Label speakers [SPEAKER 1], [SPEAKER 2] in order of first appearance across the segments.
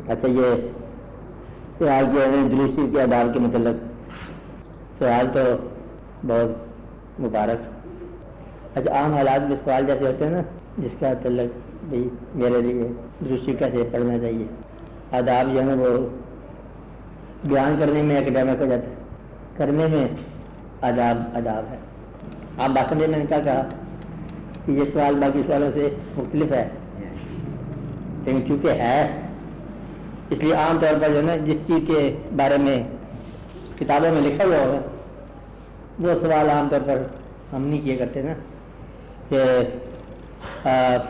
[SPEAKER 1] اچھا، یہ سوال کیا ہے درود شریف کے آداب کے متعلق. سوال تو بہت مبارک. اچھا، عام حالات میں سوال جیسے ہوتے ہیں نا، جس کا تعلق بھائی میرے لیے درود شریف کیسے پڑھنا چاہیے، آداب جو ہے نا وہ بیان کرنے میں اکیڈمک ہو جاتا ہے، کرنے میں آداب ہے. آپ بات سمجھے میں نے کیا کہا کہ یہ سوال باقی سوالوں سے مختلف ہے، لیکن چونکہ ہے اس لیے عام طور پر جو ہے نا جس چیز کے بارے میں کتابوں میں لکھا ہوا ہوگا وہ سوال عام طور پر ہم نہیں کیے کرتے نا، کہ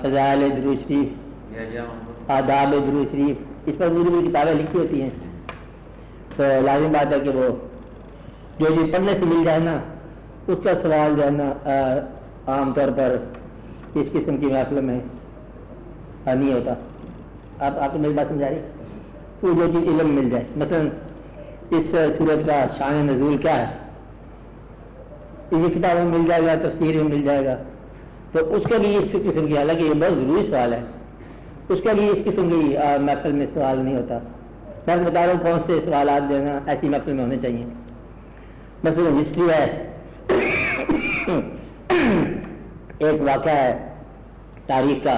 [SPEAKER 1] فضائل درود شریف، آداب درود شریف، اس پر اردو میں کتابیں لکھی ہوتی ہیں، تو لازم بات ہے کہ وہ جو چیز پڑھنے سے مل جائے نا اس کا سوال جو ہے نا عام طور پر اس قسم کی محفلوں میں نہیں ہوتا. آپ کو میری بات سمجھا رہی؟ وہ جو چیز علم مل جائے، مثلا اس سورت کا شان نزول کیا ہے، یہ کتابوں میں مل جائے گا، تفسیر میں مل جائے گا، تو اس کا بھی اس قسم کی، حالانکہ یہ بہت ضروری سوال ہے، اس کا بھی اس قسم کی محفل میں سوال نہیں ہوتا. میں بتا رہا ہوں کون سے سوالات جو ہے نا ایسی محفل میں ہونے چاہیے. مثلا ہسٹری ہے، ایک واقعہ ہے تاریخ کا،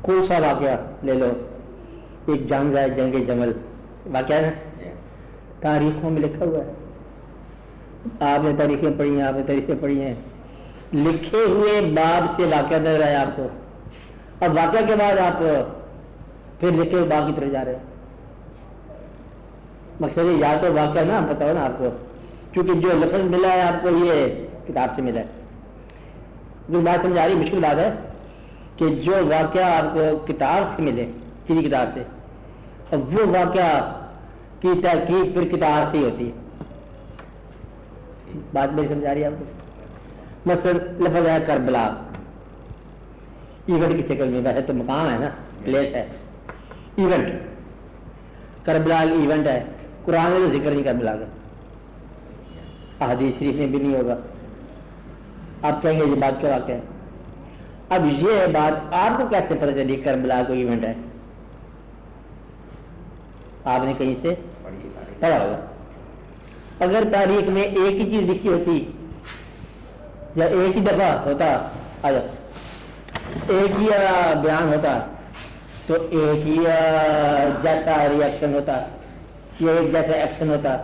[SPEAKER 1] کوئی سا واقعہ لے لو، ایک جنگ ہے، جنگ جمل واقعہ ہے، تاریخوں میں لکھا ہوا ہے. آپ نے تاریخیں پڑھی ہیں، آپ نے تاریخیں پڑھی ہیں، لکھے ہوئے باب سے واقعہ نظر آیا آپ کو. اب واقعہ کے بعد آپ پھر لکھے ہوئے باب کی طرف جا رہے ہیں. مقصد یا تو واقعہ نا بتاؤ نا آپ کو، کیونکہ جو لفظ ملا ہے آپ کو یہ کتاب سے ملا ہے. جو بات سمجھ آ رہی، مشکل بات ہے کہ جو واقعہ آپ کو کتاب سے ملے، کسی کتاب سے، اب وہ واقعہ کی تحقیق پھر کتاب سے ہی ہوتی ہے. بات میری سمجھ آ رہی ہے آپ کو؟ مثلا لفظ ہے کربلا، ایونٹ کی شکل میں، ویسے تو مقام ہے نا، پلیس ہے، ایونٹ کربلا ایونٹ ہے. قرآن میں تو ذکر نہیں کربلا کا، احادیث شریف میں بھی نہیں ہوگا. آپ کہیں گے یہ بات کیا واقعہ ہے؟ اب یہ بات آپ کو کیسے پتہ چلی کربلا کوئی ایونٹ ہے؟ آپ نے کہیں سے پڑھا ہوگا. اگر تاریخ میں ایک ہی چیز لکھی ہوتی یا ایک ہی دفعہ ہوتا، ایک ہی بیان ہوتا تو ایک ہی جیسا ریئیکشن ہوتا یا ایک جیسا ایکشن ہوتا.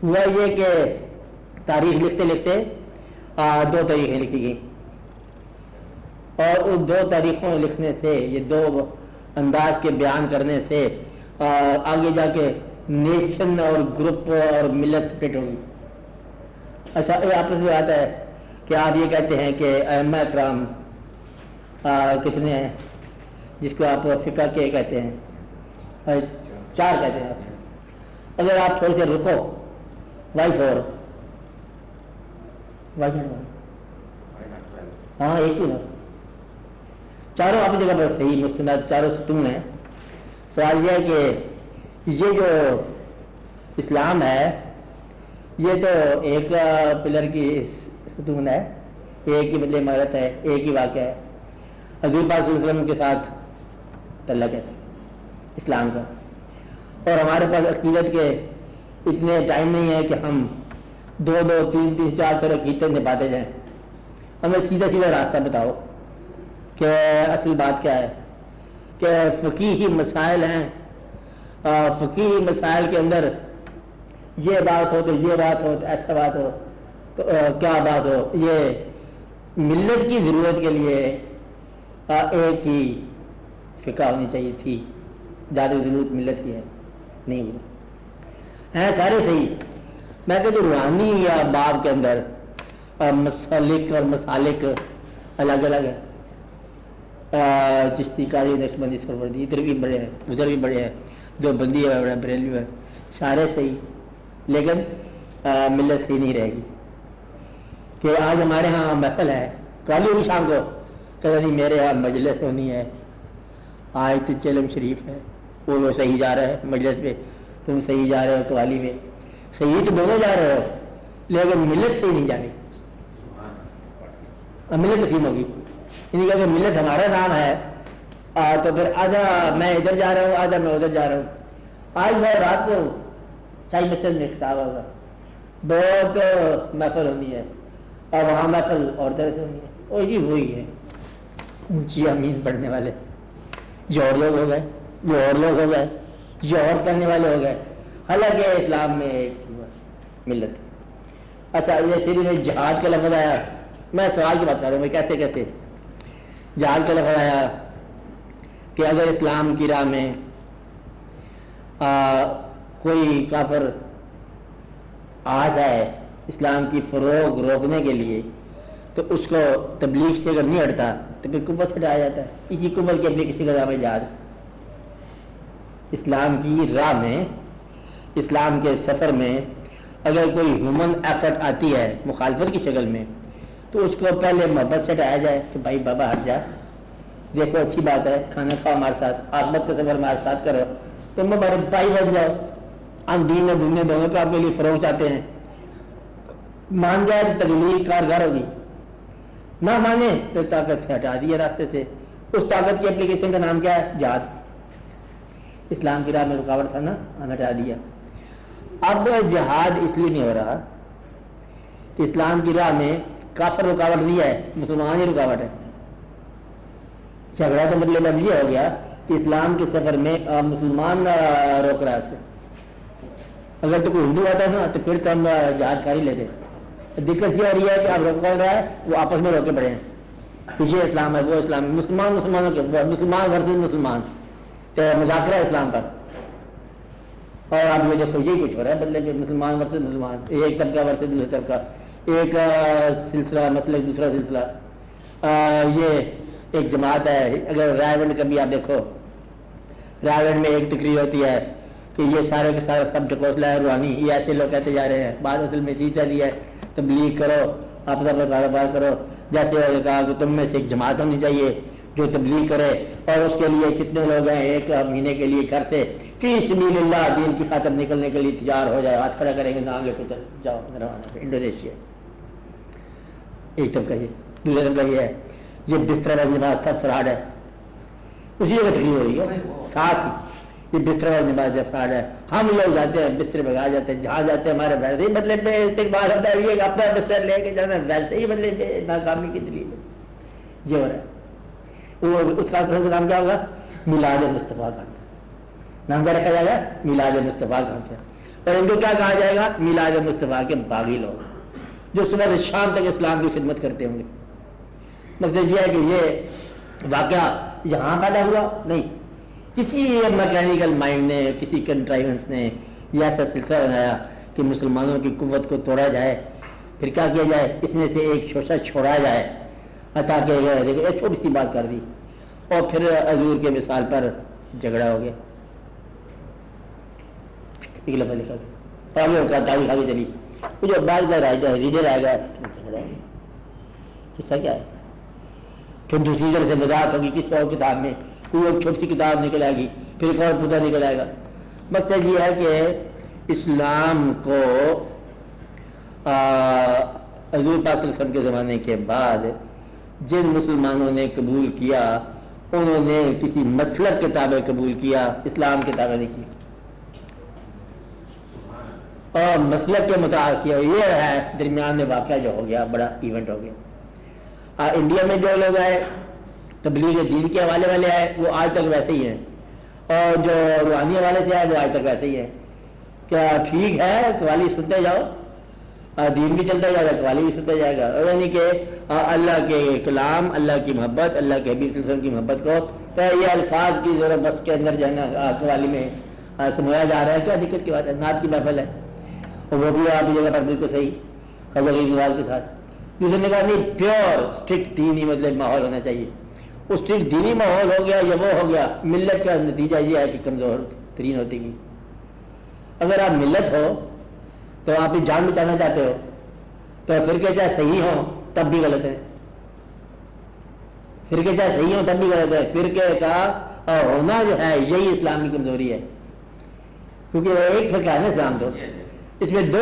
[SPEAKER 1] ہوا یہ کہ تاریخ لکھتے لکھتے دو تاریخیں لکھی گئیں، اور ان دو تاریخوں لکھنے سے، یہ دو انداز کے بیان کرنے سے آگے جا کے نیشن اور گروپ اور ملت سپریٹ ہوگی. اچھا، یہ آپس میں آتا ہے کہ آپ یہ کہتے ہیں کہ ائمہ اکرام کتنے ہیں، جس کو آپ فقہ کے کہتے ہیں، 4 کہتے ہیں آپ. اگر آپ تھوڑے سے رکو، ہاں ایک ہی نا، چاروں اپنی جگہ پر صحیح مستند، چاروں ستون ہیں. سوال یہ ہے کہ یہ جو اسلام ہے یہ تو ایک پلر کی ستون ہے، ایک ہی مطلب عمارت ہے، ایک ہی واقعہ ہے. حضور پاک صلی اللہ علیہ وسلم کے ساتھ تعلق ہے اسلام کا، اور ہمارے پاس عقیدت کے اتنے ٹائم نہیں ہے کہ ہم 2 3 4 عقیدت نبھاتے جائیں. ہمیں سیدھا سیدھا راستہ بتاؤ کہ اصل بات کیا ہے، کہ فقیہی مسائل ہیں، فقیہی مسائل کے اندر یہ بات ہو تو یہ بات ہو، تو ایسا بات ہو تو کیا بات ہو. یہ ملت کی ضرورت کے لیے ایک ہی فقہ ہونی چاہیے تھی، زیادہ ضرورت ملت کی ہے نہیں ہے سارے صحیح. میں کہتا ہوں روحانی یا باب کے اندر مسلک اور مسالک الگ الگ ہے. چشتی قادری نقشبندی سرفردی ادھر بھی بڑے ہیں، ادھر بھی بڑے ہیں، جو بندی ہے بڑا بریلوی ہے، سارے صحیح، لیکن ملت صحیح نہیں رہے گی. کہ آج ہمارے ہاں محفل ہے، کالی ہوئی شام کو کہ نہیں میرے یہاں مجلس ہونی ہے، آج تو چلم شریف ہے، وہ صحیح جا رہا ہے مجلس پہ، تم صحیح جا رہے ہو قوالی میں، صحیح تو دونوں جا رہے ہو لیکن ملت صحیح نہیں جا رہی. ملت تقسیم ہوگی، یعنی کہ ملت ہمارا نام ہے تو پھر آدھا میں ادھر جا رہا ہوں آدھا میں ادھر جا رہا ہوں. آج میں رات کو شاہی مسجد میں خطاب ہوگا, بہت محفل ہونی ہے اور وہاں محفل اور طرح سے ہونی ہے. وہ جی وہی ہے اونچی امین پڑھنے والے جو اور لوگ ہو گئے, جو اور لوگ ہو گئے, جو اور کرنے والے ہو گئے. حالانکہ اسلام میں ایک ملت. اچھا یہ شروع میں جہاد کا لفظ آیا, میں سوال کی بات کر رہا ہوں, میں کہتے کہتے جہاد کا لفظ آیا کہ اگر اسلام کی راہ میں کوئی کافر آ جائے اسلام کی فروغ روکنے کے لیے تو اس کو تبلیغ سے اگر نہیں ہٹتا تو پھر کفر سے ہٹایا جاتا ہے. اسی کفر کی اپنی کسی کا نام ہے جہاد. اسلام کی راہ میں, اسلام کے سفر میں اگر کوئی ہیومن ایفرٹ آتی ہے مخالفت کی شکل میں تو اس کو پہلے محبت سے ہٹایا جائے کہ بھائی بابا ہٹ جا, دیکھو اچھی بات ہے, کھانا کھاؤ ہمارے ساتھ, آخرت کا سفر ہمارے ساتھ کرو, تم ہمارے بھائی بن جاؤ, ہم دین اور دنیا دونوں کو آپ کے لیے فروغ چاہتے ہیں. مان جائے تو تبلیغ کارگر ہوگی, نہ مانے تو طاقت سے ہٹا دیا راستے سے. اس طاقت کی اپلیکیشن کا نام کیا ہے؟ جہاد. اسلام کی راہ میں رکاوٹ تھا نا, ہٹا دیا. اب جہاد اس لیے نہیں ہو رہا کہ اسلام کی راہ میں کافر رکاوٹ نہیں ہے, مسلمان ہی رکاوٹ ہے. جھگڑا تو مطلب اب یہ ہو گیا کہ اسلام کے سفر میں مسلمان روک رہا ہے اس کو. اگر تو کوئی ہندو آتا ہے نا تو پھر تو ہم جہاد کر ہی لیتے. دقت یہ ہو رہی ہے کہ آپ روک رہا ہے, وہ آپس میں روکے پڑے ہیں, یہ اسلام ہے وہ اسلام ہے, مسلمان مسلمانوں کے مسلمان ورسز مسلمان مذاکرہ اسلام پر. اور آپ یہ دیکھو یہی کچھ ہو رہا ہے بدلے کے, مسلمان ورسز مسلمان, ایک طبقہ ورسز دوسرا طبقہ, ایک سلسلہ مسئلہ دوسرا سلسلہ. یہ ایک جماعت ہے. اگر رائے گنج کا بھی آپ دیکھو, رائے گنج میں ایک تقریر ہوتی ہے کہ یہ سارے کے سارے سب ڈکوسلا ہے روحانی, یہ ایسے لوگ کہتے جا رہے ہیں. بعد اصل میں سیدھا دیا ہے تبلیغ کرو, آپ اپنا کاروبار کرو. جیسے کہا کہ تم میں سے ایک جماعت ہونی چاہیے جو تبلیغ کرے, اور اس کے لیے کتنے لوگ ہیں ایک مہینے کے لیے گھر سے فی سبیل اللہ دین کی خاطر نکلنے کے لیے تیار ہو جائے, ہاتھ کھڑا کریں گے, نام لے کے چل جاؤ روانہ. انڈونیشیا ایک طبقہ یہ, دوسرا طبقہ یہ ہے یہ بستر والی نماز سب فراڈ ہے, اسی جگہ تقریر ہو رہی ہے. ساتھ ہی یہ بستر والی نماز فراڈ ہے. ہم لوگ جاتے ہیں بستر بھگا جاتے ہیں, جہاں جاتے ہیں ہمارے ویسے ہی بدلے پہ استقبال ہوتا ہے, یہ اپنا بستر لے کے جانا ویسے ہی بدلے پہ ناکامی کی دلیل ہے. یہ ہو رہا ہے. وہ اس کا نام کیا ہوگا؟ میلاد مصطفیٰ کا نام کیا رکھا جائے گا؟ میلاد مصطفیٰ کا. اور ان کو کیا کہا جائے گا؟ میلاد مصطفیٰ کے باغی لوگ جو صبح سے شام تک اسلام کی خدمت کرتے ہوں گے. مقصد یہ ہے کہ یہ واقعہ یہاں پیدا ہوا نہیں, کسی میکینیکل مائنڈ نے, کسی کنٹرائیونس نے یہ ایسا سلسلہ بنایا کہ مسلمانوں کی قوت کو توڑا جائے. پھر کیا کیا جائے؟ اس میں سے ایک شوشہ چھوڑا جائے, تاکہ ایک چھوٹی سی بات کر دی, اور پھر حضور کے مثال پر جھگڑا ہو گیا. ایک لفظ لکھا گیا, آگے ہوتا تاریخ آگے چلی, وہ جو بعد کا رائے گا ریڈر آئے گا, جھگڑا قصہ کیا ہے. پھر دوسری طرح سے وضاحت ہوگی کس اور کتاب میں, کوئی ایک چھوٹی سی کتاب نکل آئے گی, پھر ایک اور پودا نکل آئے گا. مقصد یہ ہے کہ اسلام کو حضور پاک صلی اللہ علیہ وسلم کے زمانے کے بعد جن مسلمانوں نے قبول کیا انہوں نے کسی مسلک کتابیں قبول کیا, اسلام کتابیں نہیں کی, اور مسلک کے مطابق کیا. یہ ہے درمیان میں واقعہ جو ہو گیا, بڑا ایونٹ ہو گیا. انڈیا میں جو لوگ آئے تبلیغ دین کے حوالے والے آئے وہ آج تک ویسے ہی ہیں, اور جو روحانی حوالے سے آئے وہ آج تک ویسے ہی ہیں. کیا ٹھیک ہے قوالی سنتے جاؤ, دین بھی چلتا جائے گا, قوالی بھی سنتا جائے گا, اور یعنی کہ اللہ کے کلام, اللہ کی محبت, اللہ کے حبیب صلی اللہ علیہ وسلم کی محبت کو یہ الفاظ کی ضرورت بس کے اندر جو ہے نا قوالی میں سمایا جا رہا ہے. کیا دقت کی بات ہے؟ نعت کی محفل ہے, اور وہ بھی آپ کی جگہ پر بالکل صحیح خزر کے ساتھ. دوسرے نے کہا نہیں, پیور اسٹرکٹ دینی مطلب ماحول ہونا چاہیے. وہ اسٹرکٹ دینی ماحول ہو گیا یا وہ ہو گیا, ملت کا نتیجہ یہ ہے کہ کمزور ترین ہوتی گی. اگر آپ ملت ہو تو آپ کی جان بچانا چاہتے ہو تو فرقے چاہے صحیح ہوں تب بھی غلط ہے, فرقے چاہے صحیح ہوں تب بھی غلط ہے. فرقے کا ہونا جو ہے یہی اسلام کی کمزوری ہے, کیونکہ ایک فرقہ ہے نا اسلام, تو اس میں دو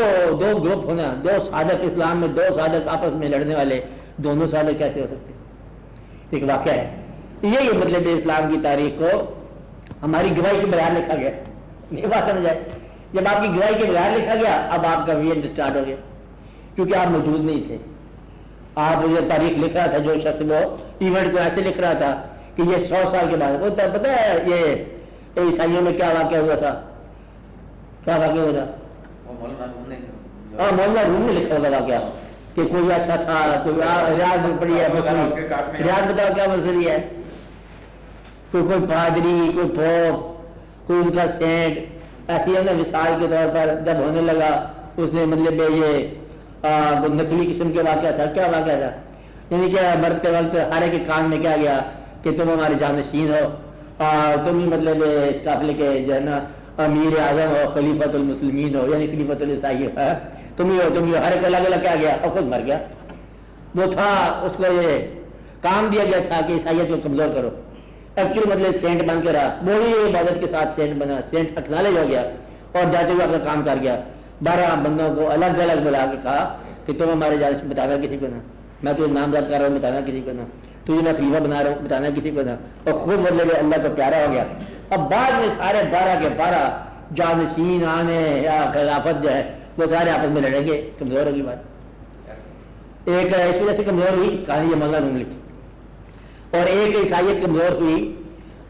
[SPEAKER 1] گروپ ہونا, دو صادق, اسلام میں دو صادق آپس میں لڑنے والے, دونوں صادق کیسے ہو سکتے؟ ایک واقعہ ہے یہی مطلب اسلام کی تاریخ کو ہماری گواہی کے بغیر لکھا گیا. یہ بات سمجھ آئے؟ جب آپ کی گواہی کے بغیر لکھا گیا اب آپ کا ویئنٹ اسٹارٹ ہو گیا کیونکہ آپ موجود نہیں تھے. آپ یہ تاریخ لکھ رہا تھا جو شخص وہ ایونٹ کو ایسے لکھ رہا تھا کہ یہ 100 سال کے بعد. وہ پتہ ہے یہ عیسائیوں میں کیا واقعہ ہوا تھا؟ کیا واقعہ ہوا تھا؟ مولانا روم نے لکھا ہوگا واقعہ کہ کوئی ایسا تھا, کوئی ریاض میں پڑی ہے, ریاض بتاؤ کیا مسئلہ ہے, کوئی پادری, کوئی پوپ, کوئی ان کا سینٹ, ایسی ہے نا مثال کے طور پر جب ہونے لگا اس نے مطلب یہ نقلی قسم کے واقعہ تھا. کیا واقعہ تھا؟ یعنی کہ مرتے وقت ہر ایک کے کان میں کیا گیا کہ تم ہمارے جانشین ہو, تم ہی مطلب اس قافلے کے جو ہے نا امیر اعظم ہو, خلیفۃ المسلمین ہو, یعنی خلیفۃ العیسائی ہو, تم ہی ہو. ہر ایک الگ الگ کیا گیا اور خود مر گیا. وہ تھا اس کو یہ کام دیا گیا تھا کہ عیسائیت کو کمزور کرو. ایکچولی مطلب سینٹ بن کے رہا, وہی عبادت کے ساتھ سینٹ بنا, سینٹ اکنالج ہو گیا اور جاتے ہوئے اپنا کام کر گیا. 12 بندوں کو الگ الگ بلا کے کہا کہ تم ہمارے جانب بتانا کسی کو نہ, میں تجھے نامزد کر رہا ہوں بتانا کسی کو نہ, تجھے میں خلیفہ بنا رہا ہوں بتانا کسی کو نہ, اور خود مطلب اللہ کا پیارا ہو گیا. اب بعد میں سارے 12 کے 12 جانشین آنے یا خلافت جو ہے وہ سارے آپس میں لڑیں گے, کمزور ہوگی بات. ایک اس وجہ سے کمزور ہوئی کہانی یہ مولانا روم لکھی, اور ایک عیسائیت کمزور ہوئی.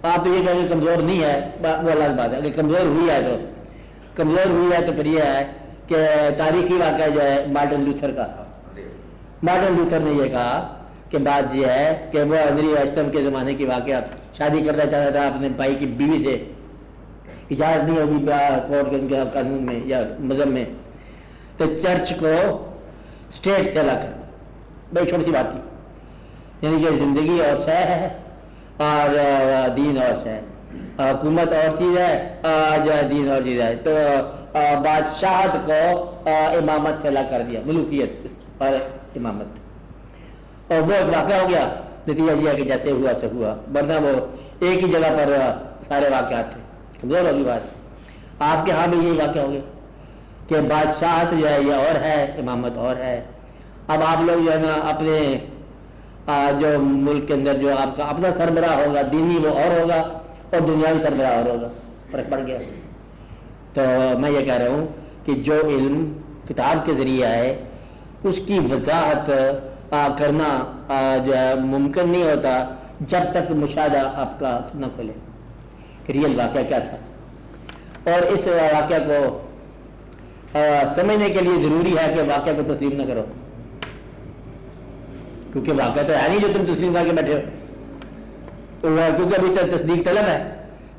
[SPEAKER 1] آپ تو یہ کہیں گے کمزور نہیں ہے, وہ الگ بات ہے. اگر کمزور ہوئی ہے تو پھر یہ ہے کہ تاریخی واقعہ جو ہے مارٹن لوتھر کا. مارٹن لوتھر نے یہ کہا کہ بات یہ ہے کہ وہ انگریز اشتم کے زمانے کی واقعہ, شادی کرنا چاہتا تھا اپنے بھائی کی بیوی سے, اجازت نہیں ہوگی کورٹ کے قانون میں یا مذہب میں, تو چرچ کو اسٹیٹ سے الگ کر. بڑی چھوٹی سی بات کی, یعنی کہ زندگی اور شے ہے اور دین اور شے, حکومت اور چیز ہے جو دین اور چیز ہے. تو بادشاہت کو امامت سے الگ کر دیا, ملوکیت اور امامت, اور وہ ایک واقعہ ہو گیا. نتیجہ یہ ہے کہ جیسے ہوا سے ہوا, ورنہ وہ ایک ہی جگہ پر سارے واقعات تھے. کمزور ہوگی بات. آپ کے ہاں بھی یہی واقعہ ہو گیا کہ بادشاہت جو ہے یہ اور ہے, امامت اور ہے. اب آپ لوگ جو ہے نا اپنے جو ملک کے اندر جو آپ کا اپنا سربراہ ہوگا دینی وہ اور ہوگا, اور دنیاوی سربراہ اور ہوگا. فرق پڑ گیا. تو میں یہ کہہ رہا ہوں کہ جو علم کتاب کے ذریعے ہے اس کی وضاحت کرنا جو ہے ممکن نہیں ہوتا جب تک مشاہدہ آپ کا نہ کھلے کہ ریئل واقعہ کیا تھا. اور اس واقعہ کو سمجھنے کے لیے ضروری ہے کہ واقعہ کو تسلیم نہ کرو, کیونکہ واقعہ تو ہے نہیں جو تم تسلیم کر کے بیٹھے ہو, کیونکہ ابھی تک تصدیق طلب ہے.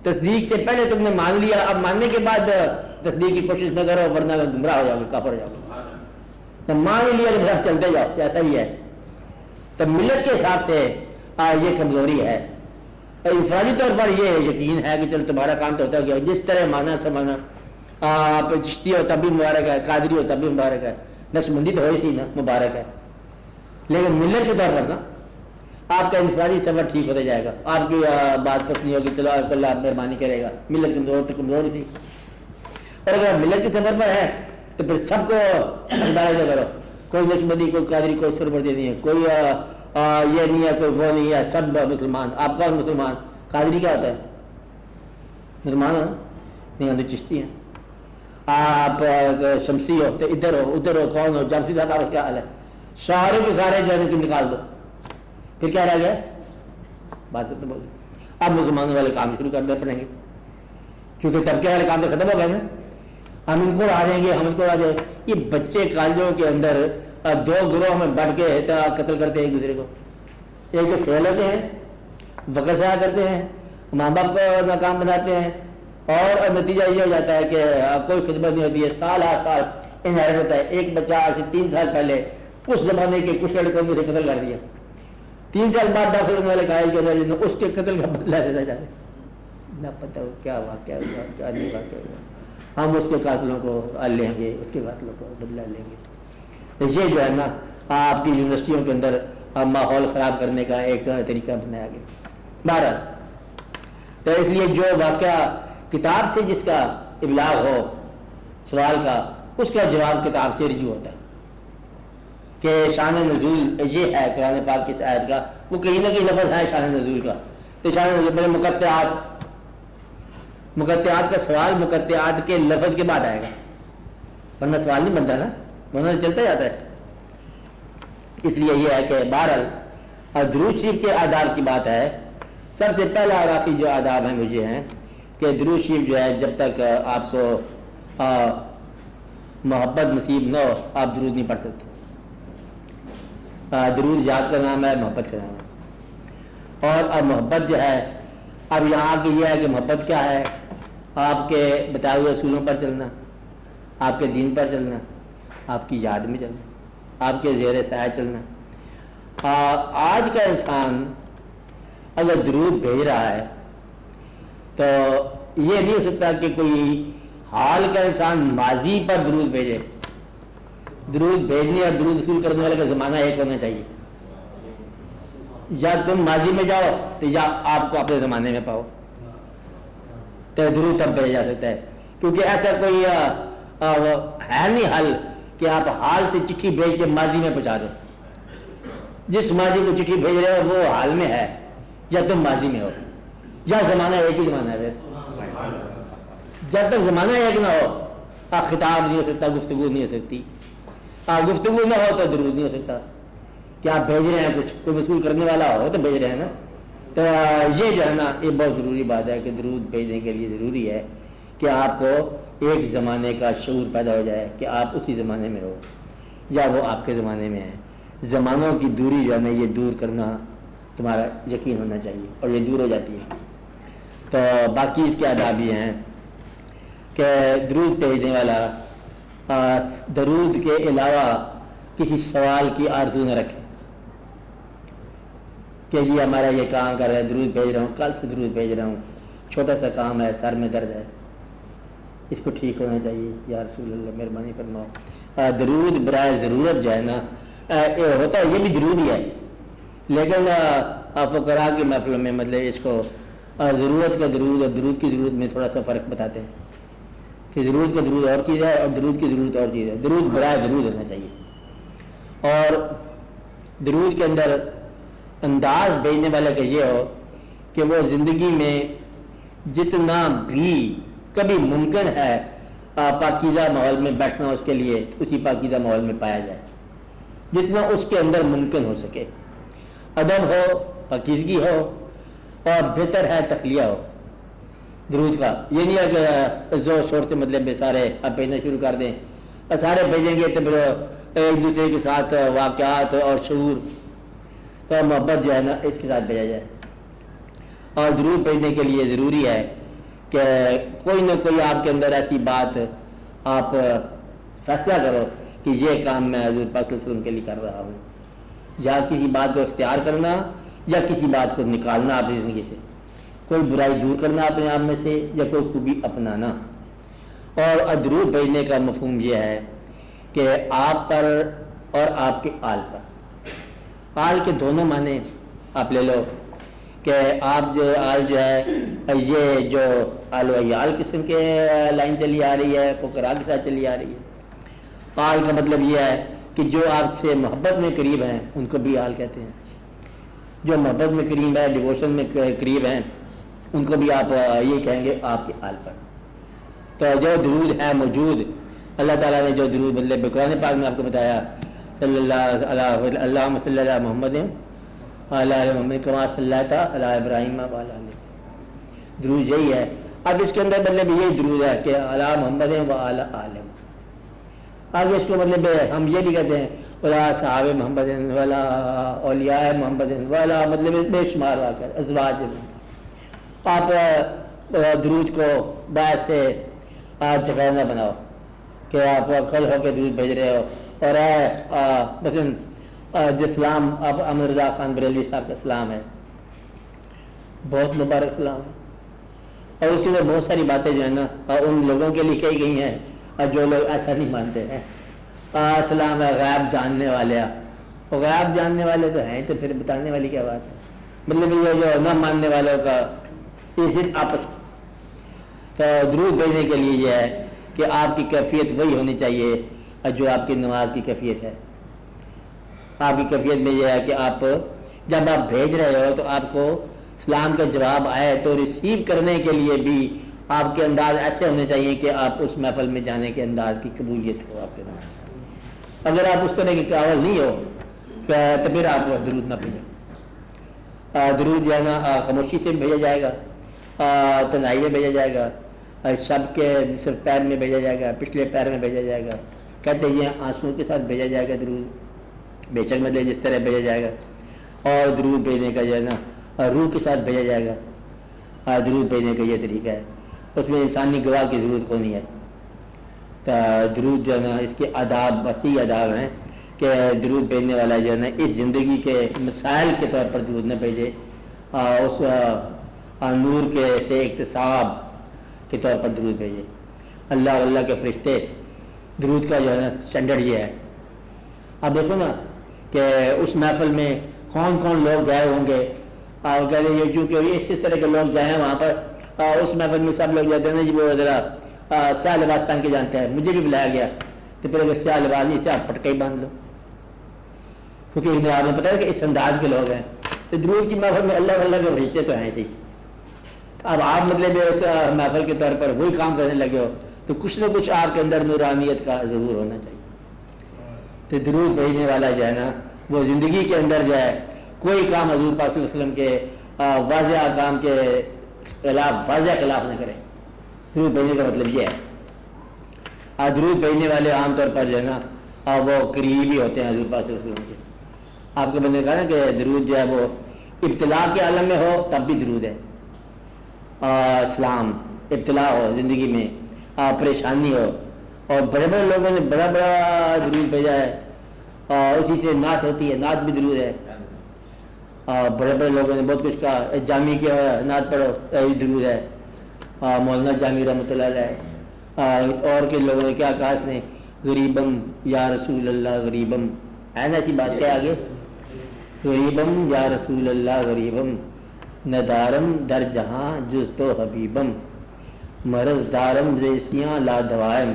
[SPEAKER 1] تصدیق سے پہلے تم نے مان لیا, اب ماننے کے بعد تصدیق کی کوشش نہ کرو ورنہ گمراہ ہو جاؤ گے, کافر ہو جاؤ گے. تو مان لیا کہ چلتے جاؤ, ایسا بھی ہے. تو ملت کے حساب سے یہ کمزوری ہے. انفرادی طور پر یہ یقین ہے کہ چل تمہارا کام تو ہوتا گیا, جس طرح مانا سا مانا. آپ چشتی ہو تب بھی مبارک ہے, قادری ہو تب بھی مبارک ہے, نقشبندی تو ہوئی تھی نا, مبارک ہے. لیکن ملت کے طور پر نا آپ کا انفرادی سفر ٹھیک ہوتا جائے گا. آپ کی بات پسند نہیں ہوگی, چلو اللہ مہربانی کرے گا. ملت کمزور تو کمزور تھی, اور اگر ملت کے سفر پر ہے تو پھر سب کو ڈالے کرو. کوئی نقشبندی, کوئی قادری, کوئی سربردی نہیں ہے, کوئی یہ نہیں ہے, کوئی وہ نہیں ہے, سب مسلمان. آپ کون مسلمان؟ قادری کیا ہوتا ہے؟ مسلمان ہو نہیں, ہم تو چشتی ہیں. آپ شمسی ہو تو ادھر ہو ادھر ہو, کون ہو جمسی صاحب, آپ کیا حال ہے؟ سارے کے سارے جو ہے نکال دو, پھر کیا رہ گیا؟ بات تو بول. اب مسلمانوں والے کام شروع کرنے پڑیں گے, کیونکہ طبقے والے کام تو ختم ہو گئے نا. ہم ان کو آ جائیں گے, ہم ان کو آ جائیں. یہ بچے کالجوں کے اندر 2 گروہ میں بڑھ کے قتل کرتے ہیں ایک دوسرے کو. ایک جو کھیل ہوتے ہیں, وقت ضائع کرتے ہیں, ماں باپ کو ناکام بناتے ہیں, اور نتیجہ یہ ہو جاتا ہے کہ کوئی خدمت نہیں ہوتی ہے, سال ہر سال انہیرٹ ہوتا ہے. ایک بچہ آج سے 3 سال پہلے اس زمانے کے کچھ لڑکوں کو قتل کر دیا. 3 سال بعد ڈاکٹر والے قائل کے اندر اس کے قتل کا بدلہ لینا چاہتے, نہ پتہ ہو کیا واقعہ ہوا کیا نہیں واقعہ ہوا. ہم اس کے قاتلوں کو لیں گے, اس کے قاتلوں کو بدلہ لیں گے. یہ جو ہے نا آپ کی یونیورسٹیوں کے اندر ماحول خراب کرنے کا ایک طریقہ بنایا گیا. بہرحال تو اس لیے جو واقعہ کتاب سے جس کا ابلاغ ہو سوال کا, اس کا جواب کتاب سے رجوع ہوتا ہے. کہ شان نزول یہ ہے قرآن پاک کی آیت کا, وہ کہیں نہ کہیں لفظ ہے شان نزول کا, تو بڑے مقطعات کا سوال مقطعات کے لفظ کے بعد آئے گا، ورنہ سوال نہیں بنتا نا، ورنہ چلتا جاتا ہے. اس لیے یہ ہے کہ بہرحال اور درود شریف کے آداب کی بات ہے. سب سے پہلا اور آخری جو آداب ہیں مجھے ہیں کہ درود شریف جو ہے جب تک آپ کو محبت نصیب نہ ہو آپ درود نہیں پڑھ سکتے. درود ذات کا نام ہے، محبت کا نام ہے. اور اب محبت جو ہے، اب یہاں کی یہ ہے کہ محبت کیا ہے؟ آپ کے بتائے ہوئے اصولوں پر چلنا، آپ کے دین پر چلنا، آپ کی یاد میں چلنا، آپ کے زیر سایہ چلنا. آج کا انسان اگر درود بھیج رہا ہے تو یہ نہیں ہو سکتا کہ کوئی حال کا انسان ماضی پر درود بھیجے. درود بھیجنے اور درود وصول کرنے والے کا زمانہ ایک ہونا چاہیے. یا تم ماضی میں جاؤ تو یا آپ کو اپنے زمانے میں پاؤ تو درود تب بھیجا جا سکتا ہے. کیونکہ ایسا کوئی ہے نہیں حل کہ آپ حال سے چٹھی بھیج کے ماضی میں پہنچا دو. جس ماضی کو چٹھی بھیج رہے ہو وہ حال میں ہے یا تم ماضی میں ہو، یا زمانہ ایک ہی زمانہ ہے. جب تک زمانہ ایک نہ ہو خطاب نہیں ہو سکتا، گفتگو نہیں ہو سکتی. گفتگو نہ ہو تو درود نہیں ہو سکتا. کہ آپ بھیج رہے ہیں کچھ، کوئی وصول کرنے والا ہو تو بھیج رہے ہیں نا. تو یہ جو ہے نا یہ بہت ضروری بات ہے کہ درود بھیجنے کے لیے ضروری ہے کہ آپ کو ایک زمانے کا شعور پیدا ہو جائے کہ آپ اسی زمانے میں ہو یا وہ آپ کے زمانے میں ہے. زمانوں کی دوری جو ہے نا یہ دور کرنا تمہارا یقین ہونا چاہیے اور یہ دور ہو جاتی ہے. تو باقی اس کے آداب یہ ہیں کہ درود بھیجنے والا درود کے علاوہ کسی سوال کی آرزو نہ رکھے کہ جی ہمارا یہ کام کر رہا ہے، درود بھیج رہا ہوں، کل سے درود بھیج رہا ہوں، چھوٹا سا کام ہے، سر میں درد ہے، اس کو ٹھیک ہونا چاہیے. یا رسول اللہ مہربانی فرماؤ. درود برائے ضرورت جو ہے نا ہوتا ہے، یہ بھی درود ہی ہے، لیکن فقراء کی محفلوں میں مطلب اس کو ضرورت کا درود اور درود کی ضرورت میں تھوڑا سا فرق بتاتے ہیں کہ ضرورت کا درود اور چیز ہے اور درود کی ضرورت اور چیز ہے. درود برائے درود ہونا چاہیے. اور درود کے اندر انداز بھیجنے والے کا یہ ہو کہ وہ زندگی میں جتنا بھی کبھی ممکن ہے پاکیزہ ماحول میں بیٹھنا اس کے لیے اسی پاکیزہ ماحول میں پایا جائے، جتنا اس کے اندر ممکن ہو سکے. ادب ہو، پاکیزگی ہو، اور بہتر ہے تخلیہ ہو درود کا. یہ نہیں ہے کہ زور شور سے مطلب سارے اب بھیجنا شروع کر دیں اور سارے بھیجیں گے تو پھر ایک دوسرے کے ساتھ واقعات اور شعور تو محبت جو ہے نا اس کے ساتھ بھیجا جائے. اور درود بھیجنے کے لیے ضروری ہے کہ کوئی نہ کوئی آپ کے اندر ایسی بات آپ فیصلہ کرو کہ یہ کام میں حضور پاک صلی اللہ علیہ وسلم کے لیے کر رہا ہوں، یا کسی بات کو اختیار کرنا یا کسی بات کو نکالنا اپنی زندگی سے، کوئی برائی دور کرنا اپنے آپ میں سے یا کوئی خوبی اپنانا. اور درود بھیجنے کا مفہوم یہ ہے کہ آپ پر اور آپ کے آل پر. آل کے دونوں معنی آپ لے لو کہ آپ جو آل جو ہے یہ جو آل و عیال قسم کے لائن چلی آ رہی ہے، فقراء کے ساتھ چلی آ رہی ہے. آل کا مطلب یہ ہے کہ جو آپ سے محبت میں قریب ہیں ان کو بھی آل کہتے ہیں. جو محبت میں قریب ہے، ڈیووشن میں قریب ہیں، ان کو بھی آپ یہ کہیں گے آپ کے آل پر. تو جو درود ہے موجود اللہ تعالیٰ نے جو درود مطلب قرآن پاک میں آپ کو بتایا صلی اللہ علیہ اللہم صلی اللہ علیہ محمد علیہ محمد کما صلی اللہ علیہ ابراہیم وعلیٰ درود یہی ہے. اب اس کے اندر مطلب یہی درود ہے کہ علی محمد وعلیٰ عالم. آگے اس کو مطلب ہم یہ بھی کہتے ہیں ولا صحاب محمد ولا اولیاء محمد ولا مطلب بے شمار واقع ازواج. آپ درود کو باعث سے جگہ نہ بناؤ کہ آپ کل ہو کے درود بھیج رہے ہو اور مثلا جو سلام آپ احمد رضا خان بریلوی صاحب کا سلام ہے بہت مبارک سلام ہے، اور اس کے اندر بہت ساری باتیں جو ہے نا ان لوگوں کے لیے کہی گئی ہیں جو لوگ ایسا نہیں مانتے ہیں. سلام ہے غیب جاننے والے، غیب جاننے والے تو ہیں تو پھر بتانے والی کیا بات ہے. مطلب یہ جو نہ ماننے والوں کا یہ صرف آپس. تو درود بھیجنے کے لیے یہ ہے کہ آپ کی کیفیت وہی ہونی چاہیے جو آپ کی نماز کی کیفیت ہے. آپ کی کیفیت میں یہ ہے کہ آپ جب آپ بھیج رہے ہو تو آپ کو اسلام کا جواب آئے تو ریسیو کرنے کے لیے بھی آپ کے انداز ایسے ہونے چاہیے کہ آپ اس محفل میں جانے کے انداز کی قبولیت ہو آپ کے انداز. اگر آپ اس طرح کی قابل نہیں ہو تو پھر آپ درود نہ بھیجیں. درود جو ہے نا خاموشی سے بھیجا جائے گا, تنہائی میں بھیجا جائے گا, شب کے صرف پیر میں بھیجا جائے گا, پچھلے پیر میں بھیجا جائے گا, کہتے ہیں آنسو کے ساتھ بھیجا جائے گا درود, بے شک مطلب جس طرح بھیجا جائے گا. اور درود بھیجنے کا جو ہے نا روح کے ساتھ بھیجا جائے گا. درود بھیجنے کا یہ طریقہ ہے, اس میں انسانی گواہ کی ضرورت کو نہیں ہے. تو درود جو ہے نا اس کے آداب وسیع آداب ہیں کہ درود بھیجنے والا جو ہے نا اس زندگی کے مسائل کے طور پر درود نہ بھیجے, اس نور کے سے اقتصاب کے طور پر درود بھیجے. اللہ اور اللہ کے فرشتے درود کا جو ہے نا اسٹینڈرڈ یہ ہے. اب دیکھو نا کہ اس محفل میں کون کون لوگ گئے ہوں گے, اور کہہ رہے چونکہ اس طرح کے لوگ گئے ہیں وہاں پر, اس محفل میں سب لوگ جاتے ہیں نا جی وہ ذرا سیاہ لباس پہن کے جانتے ہیں. مجھے بھی بلایا گیا تو پھر اگر سیاہ لباس نہیں سیاہ پٹکا ہی باندھ لو, کیونکہ آپ نے پتا ہے کہ اس انداز کے لوگ ہیں. تو درود کی محفل میں اللہ اللہ کے فرشتے تو ہیں صحیح. اب آپ مطلب اس محفل کے طور پر وہی کام کرنے لگے ہو تو کچھ نہ کچھ آپ کے اندر نورانیت کا ضرور ہونا چاہیے. تو درود بھیجنے والا جو ہے نا وہ زندگی کے اندر جو ہے کوئی کام حضور پاک صلی اللہ علیہ وسلم کے واضح کام کے خلاف واضح خلاف نہ کرے. درود بھیجنے کا مطلب یہ ہے. درود بھیجنے والے عام طور پر جو ہے نا وہ قریبی ہوتے ہیں حضور پاک صلی اللہ علیہ وسلم کے. آپ کے بندے کہا نا کہ درود جو ہے وہ ابتلا کے عالم میں ہو تب بھی درود ہے. اسلام ابتلا ہو زندگی میں, پریشانی ہو, اور بڑے بڑے لوگوں نے بڑا بڑا درود بھیجا ہے, اور اسی سے نعت ہوتی ہے, نعت بھی درود ہے. بڑے بڑے لوگوں نے بہت کچھ کہا, جامی کے نعت پڑھو یہی درود ہے. مولانا جامی رحمۃ اللہ علیہ. اور کے لوگوں نے کیا کہا اس نے, غریبم یا رسول اللہ غریبم, ہے نا ایسی بات کیا آگے, غریبم یا رسول اللہ غریبم, ندارم در جہاں جز تو حبیبم, مرض دارم ریسیاں لا دوائم,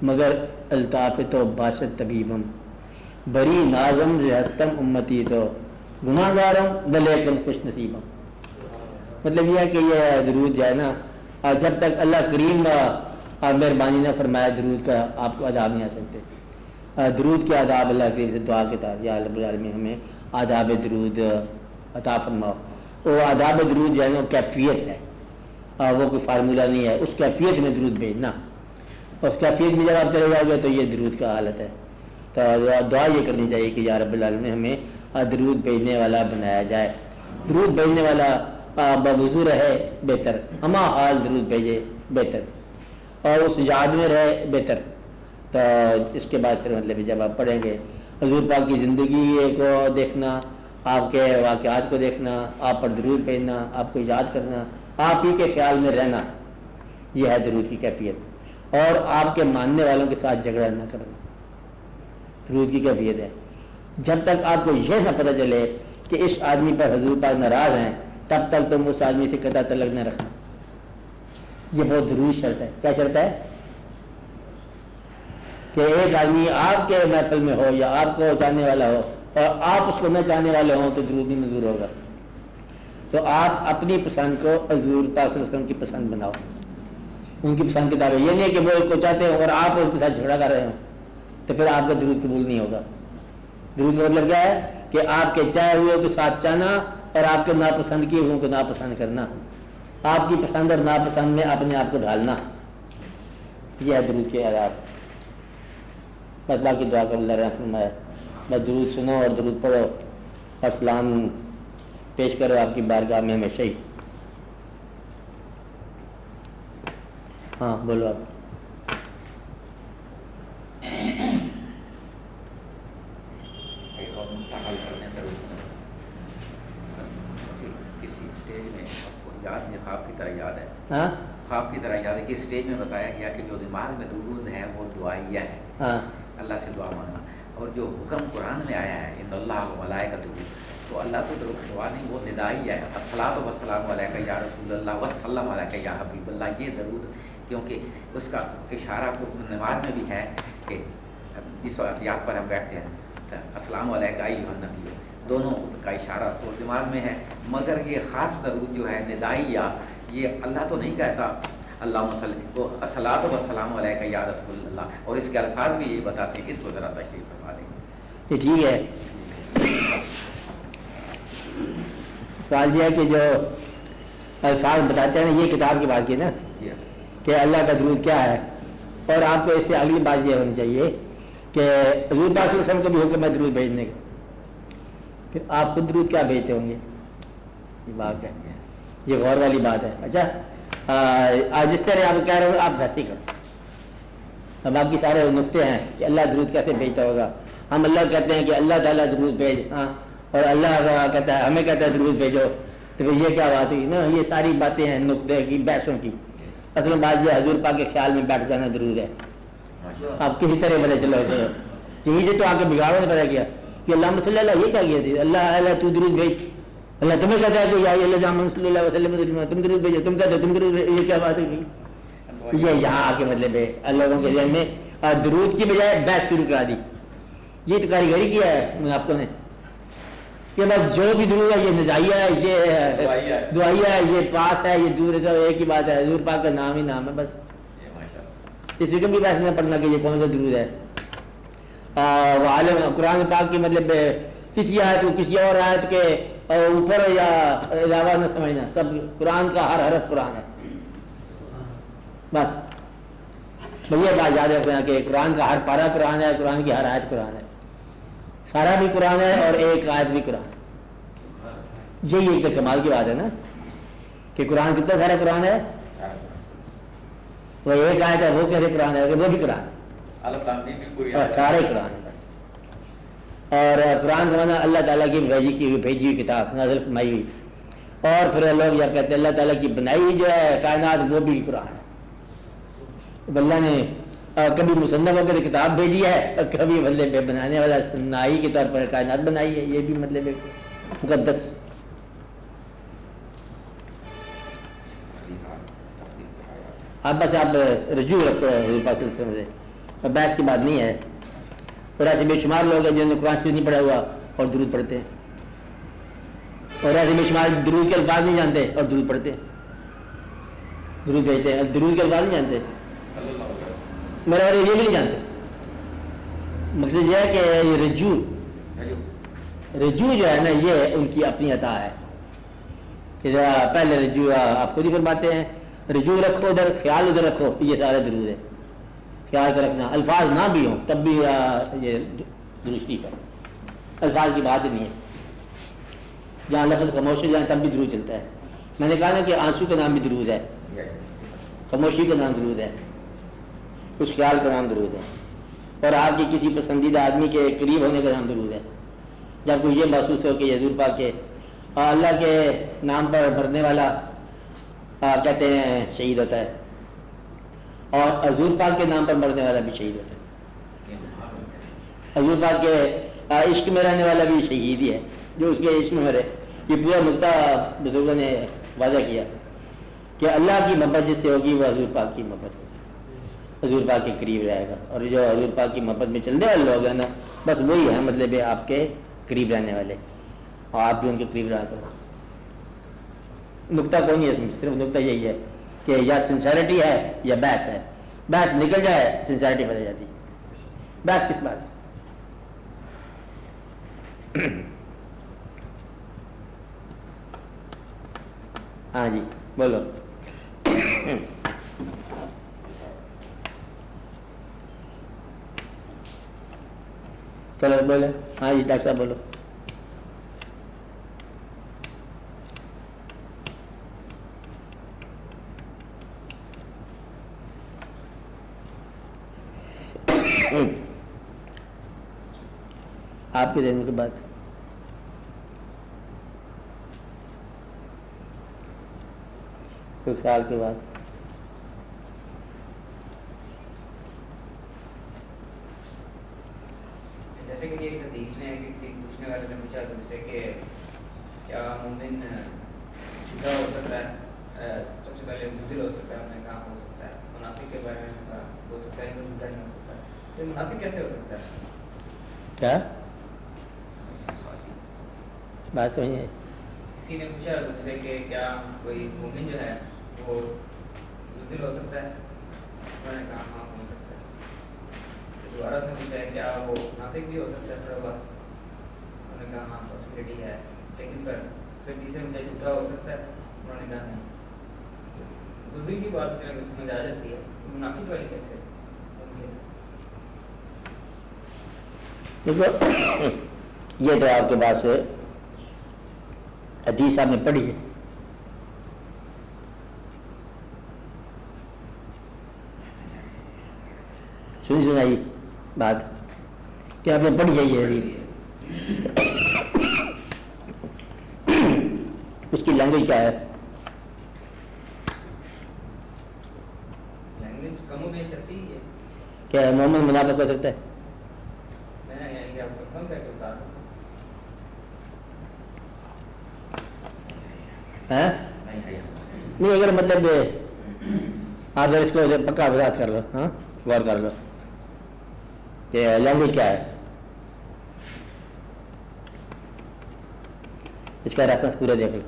[SPEAKER 1] مگر الطاف تو باشد طبیبم, بری نازم ہستم امتی تو گناہ گارم لیکن خوش نصیبم. مطلب یہ ہے کہ یہ درود جو ہے نا جب تک اللہ کریم مہربانی نہ فرمایا درود کا آپ کو آداب نہیں آ سکتے. درود کے آداب اللہ کریم سے دعا کے تحت یا رب العالمین ہمیں آداب درود عطا فرماؤ. وہ آداب درود جو ہے نا وہ کیفیت ہے, وہ کوئی فارمولہ نہیں ہے. اس کیفیت میں درود بھیجنا, اس کیفیت میں جب آپ چلے جاؤ گے تو یہ درود کا حالت ہے. تو دعا یہ کرنی چاہیے کہ یا رب العالمین ہمیں درود بھیجنے والا بنایا جائے. درود بھیجنے والا بوضو رہے بہتر, ہما حال درود بھیجے بہتر, اور اس یاد میں رہے بہتر. تو اس کے بعد پھر مطلب جب آپ پڑھیں گے حضور پاک کی زندگی کو دیکھنا, آپ کے واقعات کو دیکھنا, آپ پر درود بھیجنا, آپ کو یاد کرنا, آپ ہی کے خیال میں رہنا, یہ ہے درود کی کیفیت. اور آپ کے ماننے والوں کے ساتھ جھگڑا نہ کرنا درود کی کیفیت ہے. جب تک آپ کو یہ نہ پتہ چلے کہ اس آدمی پر حضور پاک ناراض ہیں تب تک تم اس آدمی سے قطع تعلق نہ رکھنا. یہ بہت ضروری شرط ہے. کیا شرط ہے؟ کہ ایک آدمی آپ کے محفل میں ہو یا آپ کو جاننے والا ہو اور آپ اس کو نہ جاننے والے ہوں تو درود نہیں منظور ہوگا. تو آپ اپنی پسند کو حضور پاک صلی اللہ علیہ وسلم کی پسند بناؤ, ان کی پسند کے تابع. یہ نہیں کہ وہ اس کو چاہتے ہوں اور آپ اس کے ساتھ جھگڑا کر رہے ہوں تو پھر آپ کا درود قبول نہیں ہوگا. درود کا مطلب کیا ہے کہ آپ کے چاہے ہوئے کے ساتھ چاہنا اور آپ کے ناپسند کیے ہوئے کو ناپسند کرنا, آپ کی پسند اور ناپسند میں اپنے آپ کو ڈھالنا, یہ ہے درود کے آداب. بس باقی دعا کر اللہ رحم فرمائے. بس درود سنو اور درود پڑھو اور سلام پیش کرو آپ کی بارگاہ میں ہمیشہ ہی. ہاں بولو آپ.
[SPEAKER 2] خواب کی طرح یاد ہے,
[SPEAKER 1] ہاں
[SPEAKER 2] خواب کی طرح یاد ہے کہ اسٹیج میں بتایا گیا کہ جو دماغ میں درود ہے وہ دعائیہ ہے,
[SPEAKER 1] ہاں
[SPEAKER 2] اللہ سے دعا مانگنا. اور جو حکم قرآن میں آیا ہے ان اللہ و ملائکتہ, تو اللہ تو دعا نہیں, وہ ندائیہ ہے. الصلاۃ والسلام علیک یا رسول اللہ وسلم علیک یا حبیب اللہ. یہ درود کیونکہ اس کا اشارہ نماز میں بھی ہے کہ جس احتیاط پر ہم بیٹھتے ہیں السلام علیکم ایھا النبی دونوں کا اشارہ تو دماغ میں ہے، مگر یہ خاص درود جو ہے ندائیہ، یہ اللہ تو نہیں کہتا اللہم صلی تو الصلاۃ والسلام علیک یا رسول اللہ، اور اس کے الفاظ بھی یہی بتاتے ہیں. اس کو ذرا تشریح فرما دیں.
[SPEAKER 1] یہ ٹھیک ہے. سوال یہ ہے کہ جو الفاظ بتاتے ہیں نا، یہ کتاب کی بات کی نا کہ اللہ کا درود کیا ہے، اور آپ کو اس سے اگلی بات یہ ہونی چاہیے کہ حضور پاک صلی اللہ علیہ وسلم کو بھی حکم ہے درود بھیجنے کا، کہ آپ خود درود کیا بھیجتے ہوں گے. یہ بات ہے، یہ غور والی بات ہے. اچھا آج جس طرح آپ کہہ رہے ہو آپ دھرتی کرو، اب باقی سارے نقطے ہیں کہ اللہ درود کیسے بھیجتا ہوگا. ہم اللہ کہتے ہیں کہ اللہ تعالیٰ درود بھیج، ہاں، اور اللہ کہتا ہے ہمیں کہتا ہے درود بھیجو، تو پھر یہ کیا بات ہوئی نا. یہ ساری باتیں ہیں نقطے کی، بحثوں کی. اصل بات یہ حضور پاک کے خیال میں بیٹھ جانا درود ہے. آپ کسی طرح پتہ چلو یہیں سے تو آ کے بگاڑوں نے پتہ کیا کہ اللہ صلی اللہ یہ کیا کیا تھی، اللہ اللہ تو درود بھیج، اللہ تمہیں کہتا ہے کہ یا اللہ صلی اللہ وسلم تم درود بھیجو، تم کہتے ہو تم درود بھیجو. یہ کیا بات ہوئی؟ یہ یہاں آ کے مطلب ہے لوگوں کے ذہن میں درود کی بجائے بحث شروع کرا دی. یہ تو کاریگری کیا ہے منافقوں نے کہ بس جو بھی درود ہے یہ نجائیہ ہے، یہ دعائیہ ہے، یہ پاس ہے، یہ دور ہے، سب ایک ہی بات ہے. حضور پاک کا نام ہی نام ہے بس. اس فکر بھی بحث نہ پڑھنا کہ یہ کون سا درود ہے. عالم قرآن پاک کی مطلب کسی آیت کو کسی اور آیت کے اوپر یا علاوہ نہ سمجھنا. سب قرآن کا ہر حرف قرآن ہے بس. یہ بات یاد رکھنا کہ قرآن کا ہر پارہ قرآن ہے، قرآن کی ہر آیت قرآن ہے، سارا بھی قرآن ہے اور ایک آیت بھی قرآن. یہی ایک کمال کی بات ہے نا کہ قرآن کتنا سارا قرآن ہے، وہ ایک آیت ہے، وہ کیسے قرآن ہے، وہ بھی قرآن ہے، سارے قرآن ہے بس. اور قرآن کا معنی اللہ تعالیٰ کی بھیجی ہوئی کتاب، نازل فرمائی ہوئی. اور پھر لوگ یہ کہتے ہیں اللہ تعالیٰ کی بنائی ہوئی جو ہے کائنات وہ بھی قرآن ہے. اللہ نے کبھی مصنف ہو کر کتاب بھیجی ہے اور کبھی مطلب بنانے والا نائی کے طور پر کائنات بنائی ہے. یہ بھی مطلب مقدس. آپ بس آپ رجوع رکھو حضور پاک صلی اللہ علیہ وسلم سے، اور بحث کی بات نہیں ہے. اور ایسے بے شمار لوگ ہیں جنہوں نے قرآن سے نہیں پڑھا ہوا اور درود پڑھتے ہیں، اور ایسے بے شمار درود کے الفاظ نہیں جانتے اور درود پڑھتے ہیں، درود بھیجتے ہیں، درود کے الفاظ نہیں جانتے، میرا اور یہ بھی نہیں جانتے. مقصد یہ ہے کہ یہ رجوع جو ہے نا یہ ان کی اپنی عطا ہے کہ پہلے رجوع آپ خود ہی فرماتے ہیں، رجوع رکھو ادھر، خیال ادھر رکھو. یہ سارا درود ہے. خیال کر رکھنا، الفاظ نہ بھی ہوں تب بھی یہ درستی ہے. الفاظ کی بات ہی نہیں ہے. جہاں لفظ خاموش ہو جائیں تب بھی درود چلتا ہے. میں نے کہا نا کہ آنسو کا نام بھی درود ہے، خاموشی کا نام درود ہے، اس خیال کا نام درود ہے، اور آپ کی کسی پسندیدہ آدمی کے قریب ہونے کا نام درود ہے. جب کوئی یہ محسوس ہو کہ یہ حضور پاک کے اللہ کے نام پر مرنے والا کہتے ہیں شہید ہوتا ہے، اور حضور پاک کے نام پر مرنے والا بھی شہید ہوتا ہے. حضور پاک کے عشق میں رہنے والا بھی شہید ہی ہے جو اس کے عشق میں مرے. یہ پورا نقطہ بزرگوں نے واضح کیا کہ اللہ کی محبت جس سے ہوگی وہ حضور پاک کی محبت ہوگی، حضور پاک کے قریب رہے گا. اور جو حضور پاک کی محبت میں چلنے والے لوگ ہیں نا بس وہی ہے مطلب ہے آپ کے قریب رہنے والے، اور آپ بھی ان کے قریب رہا کرو. نقطہ کون ہے اس میں؟ صرف نقطہ یہی ہے کہ یا سنسیرٹی ہے یا بحث ہے. بحث نکل جائے سنسیرٹی بدل جاتی. بحث کس بات؟ ہاں جی بولو. چلو بولے. ہاں جی ڈاکٹر صاحب بولو. آپ کے ذہن کے بعد کچھ سال کے بعد
[SPEAKER 3] جیسے کہ ایک حدیث میں ہے کہ کسی پوچھنے والے نے پوچھا تم سے کہ کیا مومن جھوٹا ہو سکتا ہے؟ سب سے پہلے بزدل ہو سکتا ہے. ہم نے کہا ہو سکتا ہے. منافق کے بارے میں کہا ہو سکتا ہے کہ جھوٹا نہیں ہو سکتا. تو منافق کیسے ہو سکتا ہے؟
[SPEAKER 1] کیا بات سمجھے؟
[SPEAKER 3] کسی نے پوچھا تم سے کہ کیا کوئی مومن جو ہے وہ بزدل ہو سکتا ہے؟ انہوں نے کہا ہاں ہو سکتا ہے. دوبارہ سے پوچھا ہے کیا وہ ناطق بھی ہو سکتا ہے تھوڑا بہت؟ انہوں نے کہا ہاں پاسبلٹی ہے. لیکن پھر تیسرے مجھے جھوٹا ہو سکتا ہے؟ انہوں نے کہا نہیں. بزدل کی بات سمجھ آ جاتی ہے, منافق والی کیسے
[SPEAKER 1] دیکھو یہ تو آپ کے پاس حدیث آپ نے پڑھی ہے, سنائی بات کہ آپ نے پڑھی ہے یہ حدیث, اس کی لینگویج کیا ہے؟
[SPEAKER 3] لینگویج کم و بیش ایسی ہے.
[SPEAKER 1] کیا مومن منافق ہو سکتا ہے؟
[SPEAKER 3] میں یہ آپ کو کم کر کے بتا دوں.
[SPEAKER 1] نہیں اگر مطلب آپ اس کو پکا وضاحت کر لو, ہاں غور کر لو کہ لینگویج کیا ہے, اس کا ریفرنس پورے دیکھ لو.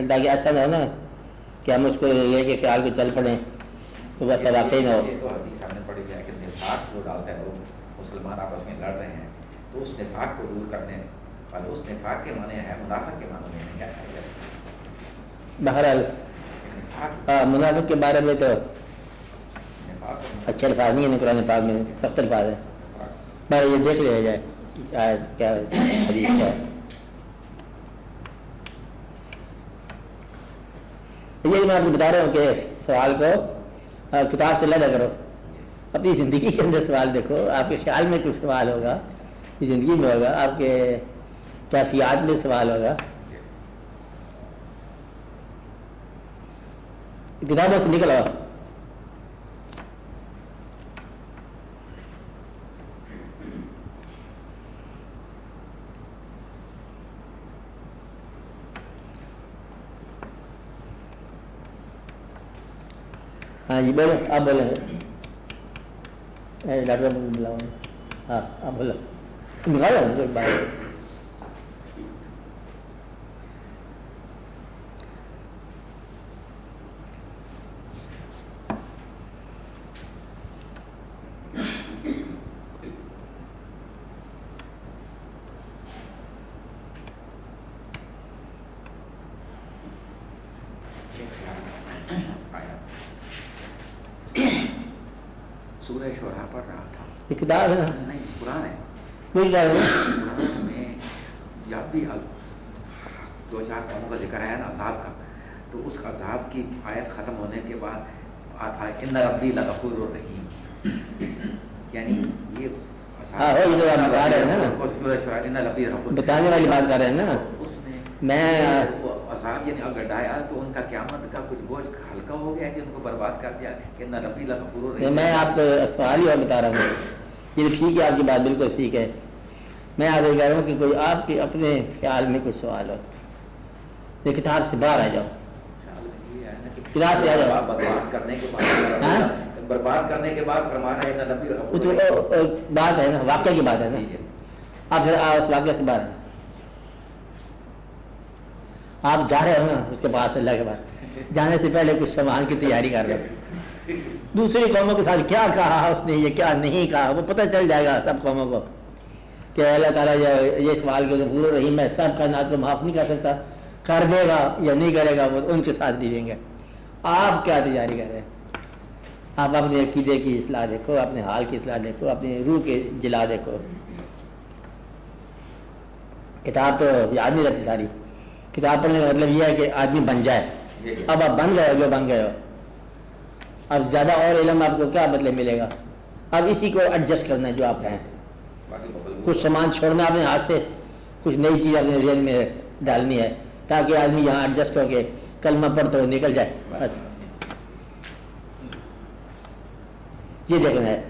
[SPEAKER 1] تاکہ ایسا نہ ہو نا کہ ہم اس کو یہ کہ خیال کو چل پڑیں تو بس واقعی نہ ہو.
[SPEAKER 2] یہ تو حدیث ہم نے پڑھی ہے کہ نفاق جو ڈالتے ہیں لوگ, مسلمان آپس میں لڑ رہے ہیں تو اس نفاق کو دور کرنے اور اس نفاق کے معنی ہے منافق کے معنی میں نہیں ہے.
[SPEAKER 1] بہرحال منافق کے بارے میں تو اچھے الفاظ نہیں ہیں قرآن پاک میں, سخت الفاظ ہیں. میں یہ دیکھ لیا جائے کیا حدیث کیا ہے. یہ میں آپ کو بتا رہا ہوں کہ سوال کو کتاب سے لگا کرو, اپنی زندگی کے اندر سوال دیکھو. آپ کے خیال میں کچھ سوال ہوگا, زندگی میں ہوگا, آپ کے کیفیات میں سوال ہوگا. کتابوں سے نکل آؤ. ہاں جی بولو, آپ بولیں گے ڈاکٹر صاحب بلاؤ. ہاں آپ بولو, نکالو بات.
[SPEAKER 2] سورہ شعراء پڑھ رہا تھا.
[SPEAKER 1] یہ کتاب ہے نا,
[SPEAKER 2] نہیں قرآن ہے.
[SPEAKER 1] کوئی کتاب ہے.
[SPEAKER 2] قرآن میں جب بھی دو چار قوموں کا ذکر آیا نا عذاب کا, تو اس عذاب کی آیت ختم ہونے کے بعد آتا ہے ان ربی لغفور الرحیم. یعنی یہ
[SPEAKER 1] بتانے والی بات کر رہے ہیں نا.
[SPEAKER 2] اس
[SPEAKER 1] میں
[SPEAKER 2] عذاب یعنی اگر ڈایا تو ان کا قیامت کا کچھ بوجھ ہلکا ہو گیا کہ ان کو برباد کر دیا کہ نہ ربی لغفور الرحیم.
[SPEAKER 1] میں آپ کو سوال ہی اور بتا رہا ہوں. یہ ٹھیک ہے, آپ کی بات بالکل ٹھیک ہے. میں آپ کو کہہ رہا ہوں کہ کوئی آپ کے اپنے خیال میں کچھ سوال ہو, یہ کتاب سے باہر آ جاؤ. کتاب سے آ جاؤ.
[SPEAKER 2] برباد کرنے کے بعد برباد کرنے کے بعد فرما رہے ہیں نبی
[SPEAKER 1] بات ہے نا, واقعہ کی بات ہے نا. آپ اس واقعہ سے باہر آپ جا رہے ہو نا اس کے پاس اللہ کے پاس, جانے سے پہلے کچھ سامان کی تیاری کر رہے ہو. دوسری قوموں کے ساتھ کیا کہا اس نے, یہ کیا نہیں کہا, وہ پتہ چل جائے گا سب قوموں کو کہ اللہ تعالیٰ یہ سوال کے غفور رحیم ہے, سب کائنات کو معاف نہیں کر سکتا, کر دے گا یا نہیں کرے گا وہ ان کے ساتھ دیجیں گے. آپ کیا تیاری کر رہے ہیں؟ آپ اپنے عقیدے کی اصلاح دیکھو, اپنے حال کی اصلاح دیکھو, اپنی روح کے جلا دیکھو. کتاب تو یاد نہیں رہتی ساری. کتاب پڑھنے کا مطلب یہ ہے کہ آدمی بن جائے. اب آپ بن گئے ہو, جو بن گئے ہو, اب زیادہ اور علم آپ کو کیا مطلب ملے گا. اب اسی کو ایڈجسٹ کرنا ہے جو آپ ہیں. کچھ سامان چھوڑنا اپنے ہاتھ سے, کچھ نئی چیز اپنے ذہن میں ڈالنی ہے تاکہ آدمی یہاں ایڈجسٹ ہو کے کلمہ پڑھتے ہوئے نکل جائے. بس یہ دیکھنا ہے.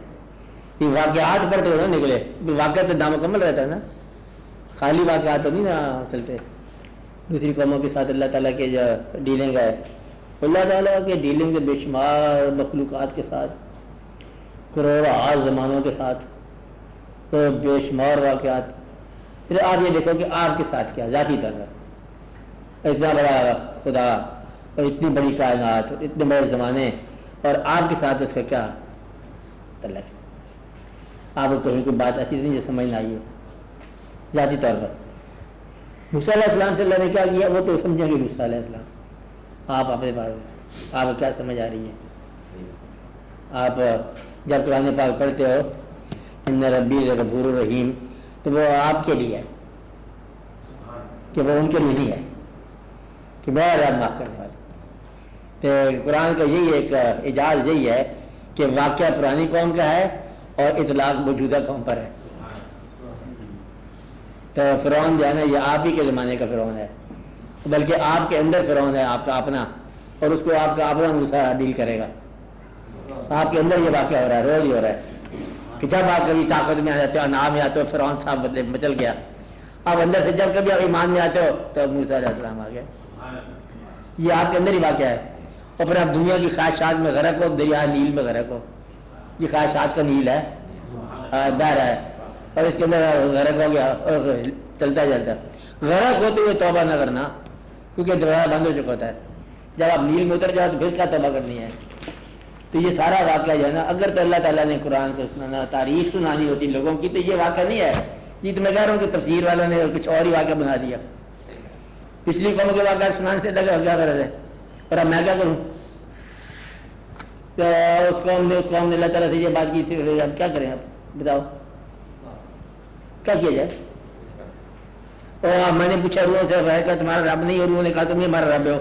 [SPEAKER 1] یہ واقعات پڑھتے ہوئے نہ نکلے. واقعہ تو نامکمل رہتا ہے نا, خالی واقعات تو نہیں نا چلتے. دوسری قوموں کے ساتھ اللہ تعالیٰ کے جو ڈیلنگ ہے, اللہ تعالیٰ کے ڈیلنگ کے بے شمار مخلوقات کے ساتھ کروڑوں زمانوں کے ساتھ تو بے شمار واقعات. پھر آپ یہ دیکھو کہ آپ کے ساتھ کیا ذاتی طور پر اتنا بڑا خدا اور اتنی بڑی کائنات اور اتنے بڑے زمانے اور آپ کے ساتھ اس کا کیا تعلق ہے. آپ کو کوئی بات ایسی نہیں جو سمجھ نہ آئی ہو ذاتی طور پر. موسیٰ علیہ السلام سے اللہ نے کیا کیا وہ تو سمجھیں گے. موسیٰ علیہ السلام آپ اپنے بارے آپ کو کیا سمجھ آ رہی ہے. آپ جب قرآن پاک پڑھتے ہو ان ربی غفور الرحیم تو وہ آپ کے لیے ہے کہ وہ ان کے لیے نہیں ہے کہ میں رب معاف کرنے والا. تو قرآن کا یہی ایک اعجاز یہی ہے کہ واقعہ پرانی قوم کا ہے اور اطلاق موجودہ قوم پر ہے. تو فرعون جو ہے نا یہ آپ ہی کے زمانے کا فرعون ہے بلکہ آپ کے اندر فرعون ہے آپ کا اپنا اور اس کو آپ کا اپنا موسیٰ ڈیل کرے گا. آپ کے اندر یہ واقعہ ہو رہا ہے روز ہی ہو رہا ہے کہ جب آپ کبھی طاقت میں آ جاتے ہو نام میں آتے ہو فرعون صاحب مچل گیا. آپ اندر سے جب کبھی آپ ایمان میں آتے ہو تو موسیٰ علیہ السلام آ گیا. یہ آپ کے اندر ہی واقعہ ہے. اور پھر آپ دنیا کی خواہشات میں غرق ہو دریا نیل میں غرق ہو. یہ خواہشات کا نیل ہے بہہ رہا ہے اور اس کے اندر غرق ہو گیا اور چلتا جاتا. غرق ہوتے ہوئے توبہ نہ کرنا کیونکہ دروازہ بند ہو چکا ہوتا ہے. جب آپ نیل میں اتر جاؤ تو پھر کیا توبہ کرنی ہے. تو یہ سارا واقعہ جو ہے نا اگر تو اللہ تعالیٰ نے قرآن کو سنانا تاریخ سنانی ہوتی لوگوں کی تو یہ واقعہ نہیں ہے. جی تو میں کہہ رہا ہوں کہ تفسیر والوں نے کچھ اور ہی واقعہ بنا دیا. پچھلی قوم کے واقعہ سنانے سے لگا کیا غرض ہے. اور اب میں کیا کروں تو اس قوم نے اللہ تعالیٰ سے یہ بات کی تھی اب کیا کریں آپ بتاؤ کیا کیا جائے. اور میں نے پوچھا روحوں سے کہ تمہارا رب نہیں اور روحوں نے کہا تم یہ ہمارا رب ہو.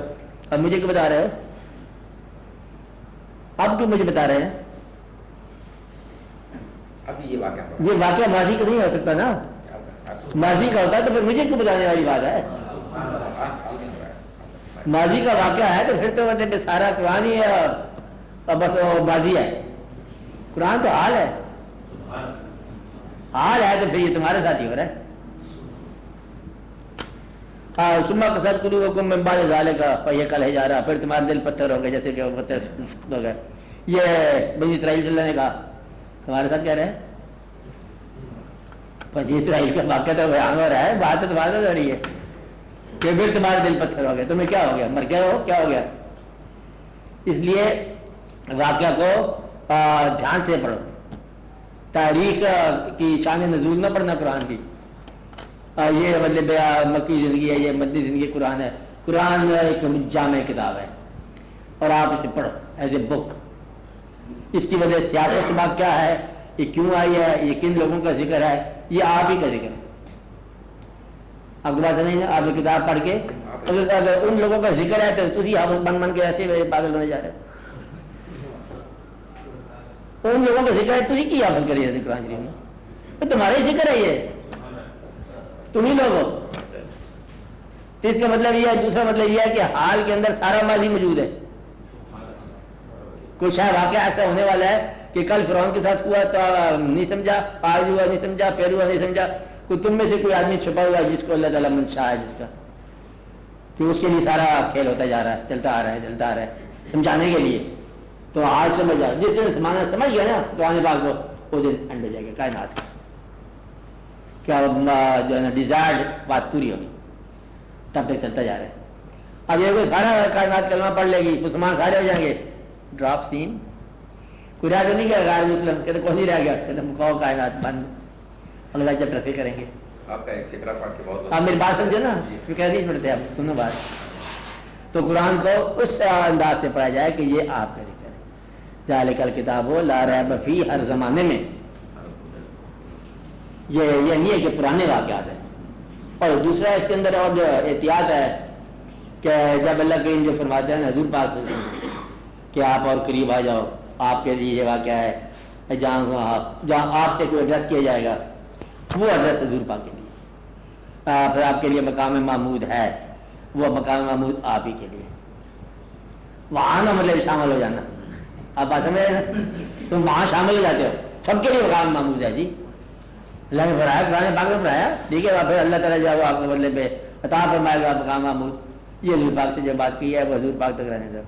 [SPEAKER 1] اب مجھے کیوں بتا رہے ہو اب کیوں مجھے بتا رہے ہیں.
[SPEAKER 2] ابھی یہ
[SPEAKER 1] واقعہ ماضی کا نہیں ہو سکتا نا. ماضی کا ہوتا تو پھر مجھے کیوں بتانے والی بات ہے. ماضی کا واقعہ ہے تو پھر تو مطلب سارا قرآن ہی ہے اور بس وہ ماضی ہے. قرآن تو حال ہے. حال ہے تو پھر یہ تمہارے ساتھ ہی ہو رہا ہے. سما قصد کرو حکم میں بعد ظالے کا اور یہ کل ہے جا رہا پھر تمہارے دل پتھر ہو گئے جیسے کہ وہ پتھر سخت ہو گئے. یہ بنی اسرائیل صلی اللہ نے کہا تمہارے ساتھ کہہ رہے ہیں. بنی اسرائیل کا واقعہ تو بیان ہو رہا ہے بات تو تمہارے ساتھ ہو رہی ہے کہ پھر تمہارے دل پتھر ہو گئے. تمہیں کیا ہو گیا مر گئے ہو کیا ہو گیا. اس لیے واقعہ کو دھیان سے پڑھو. تاریخ کی شان نزول نہ پڑھنا قرآن کی. یہ مطلب مکی زندگی ہے یہ مدنی زندگی قرآن ہے. قرآن ایک جامع کتاب ہے اور آپ اسے پڑھو ایز اے بک. اس کی وجہ سیاست بات کیا ہے یہ کیوں آئی ہے یہ کن لوگوں کا ذکر ہے یہ آپ ہی کا ذکر ہے. آپ کی بات سمجھ آپ کتاب پڑھ کے اگر ان لوگوں کا ذکر ہے تو تھی آپ بن کے ایسے پاگل ہونے جا رہے ہیں. ان لوگوں کا ذکر ہے تھی کی حافظ کری جاتی قرآن شریف میں تمہارا ہی ذکر ہے یہ تم ہی لوگ ہو. تو اس کا مطلب یہ ہے. دوسرا مطلب یہ ہے کہ حال کے اندر سارا ماضی موجود ہے. کچھ ہے واقعہ ایسا ہونے والا ہے کہ کل فرعون کے ساتھ ہوا تو نہیں سمجھا آج ہوا نہیں سمجھا پھر ہوا نہیں سمجھا. کوئی تم میں سے کوئی آدمی چھپا ہوا ہے جس کو اللہ تعالیٰ منشا ہے جس کا کہ اس کے لیے سارا کھیل ہوتا جا رہا ہے چلتا آ رہا ہے سمجھانے کے لیے. تو آج سمجھ جاؤ جس دن زمانہ سمجھ گیا نا قرآن پاک کو وہ دن اینڈ ہو جائے گا کائنات کیا جو ہے نا ڈیزائرڈ بات پوری ہوگی. تب تک چلتا جا رہا ہے. اب یہ کوئی سارا کائنات کلمہ پڑھ لے گی مسلمان سارے ہو جائیں گے. ڈراپ سین کوئی رہ تو نہیں گیا غیر مسلم کہتے کون نہیں رہ گیا کہتے مکاؤ کائنات بند اللہ جب رفی کریں گے. آپ میری بات سمجھے نا کیوں کہہ نہیں پڑتے آپ سنو بات. تو قرآن کو اس انداز سے پڑھا جائے کہ یہ آپ کا ذکر ہے. ذالک الکتاب لا ریب فیہ ہر زمانے میں یہ نہیں ہے کہ پرانے واقعات ہیں. اور دوسرا اس کے اندر اور جو احتیاط ہے کہ جب اللہ کریم جو فرماتے ہیں حضور پاک سے کہ آپ اور قریب آ جاؤ آپ کے لیے یہ واقعہ ہے جہاں آپ سے کوئی ایڈریس کیا جائے گا وہ ایڈریس حضور پاک کے لیے. پھر آپ کے لیے مقام محمود ہے وہ مقام محمود آپ ہی کے لیے. وہاں نہ مطلب شامل ہو جانا آپ بات سمجھ رہے نا تم وہاں شامل ہو جاتے ہو. سب کے لیے مقام محمود ہے جی اللہ نے پڑھایا قرآن پاک نے پڑھایا ٹھیک ہے. پھر اللہ تعالیٰ جو آپ کے بدلے پہ عطا فرمائے گا مقام محمود. یہ حضور پاک سے جو بات کی ہے وہ حضور پاک تک رہنے دو.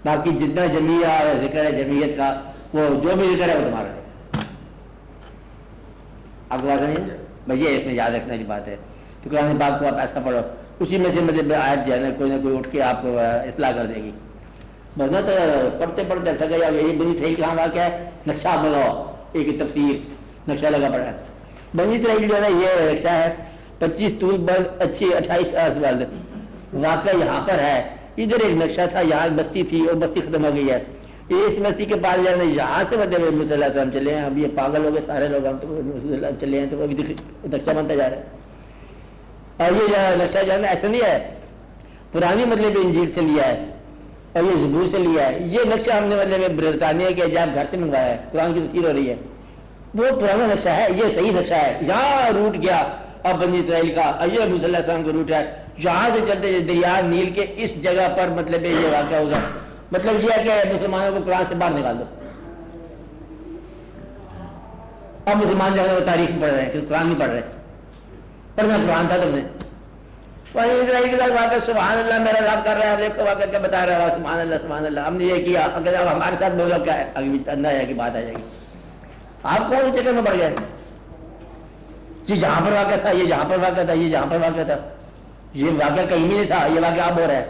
[SPEAKER 1] باقی جتنا جمیعہ ذکر ہے جمعیت کا وہ جو بھی ذکر ہے وہ تمہارا ہے. آپ کو بات نہیں بھیا اس میں یاد رکھنے کی بات ہے. تو قرآن پاک کو آپ ایسا پڑھو, اسی میں سے مطلب آیت جو ہے نا کوئی نہ کوئی اٹھ کے آپ کو اصلاح کر دے گی. ورنہ تو پڑھتے پڑھتے تھک گیا, یہ بنی اسرائیل کہاں واقع ہے, نقشہ بناؤ, ایک تفسیر نقشہ لگا پڑا ہے. بنی اسرائیل جو ہے نا یہ نقشہ ہے 25 طول بلد اچھی 28 عرض بلد, واقعہ یہاں پر ہے. ادھر ایک نقشہ تھا, یہاں ایک بستی تھی, اور بستی ختم ہو گئی ہے. اس بستی کے پاس جو ہے نا یہاں سے مطلب موسیٰ علیہ السلام چلے ہیں. اب یہ پاگل ہو گئے سارے لوگ, ہم تو چلے ہیں تو ابھی نقشہ بنتا جا رہا ہے. اور یہ نقشہ جو ہے نا ایسا نہیں ہے, پرانی مطلب انجیل سے لیا ہے اور یہ زبور سے لیا ہے. یہ نقشہ ہم نے مطلب برطانیہ کے عجائب گھر سے منگوایا ہے, قرآن کی تفسیر ہو رہی ہے. وہ پرانا نقشہ ہے, یہ صحیح نقشہ ہے. یہاں روٹ گیا اب بنی اسرائیل کا, یہ موسیٰ علیہ السلام کا روٹ ہے. یہاں سے چلتے دریا نیل کے اس جگہ پر مطلب یہ واقعہ ہوگا. مطلب یہ ہے کہ مسلمانوں کو قرآن سے باہر نکال دو. اب مسلمان جو ہے وہ تاریخ پڑھ رہے ہیں کہ قرآن نہیں پڑھ رہے. پڑھنا قرآن تھا تم نے. اسرائیل کے ساتھ واقعہ سبحان اللہ میرا رب کر رہا ہے, ایک سو واقعہ کیا بتا رہا ہے, سبحان اللہ سبحان اللہ. ہم نے یہ کیا, اگر اب ہمارے ساتھ بولو کیا ہے, اگلی اندر آئے گی بات آ جائے گی. آپ کون سے چکر میں پڑ گئے؟ یہ جہاں پر واقعہ تھا, یہ جہاں پر واقعہ تھا, یہ جہاں پر واقعہ تھا, یہ واقعہ کہیں نہیں تھا, یہ واقعہ اب ہو رہا ہے.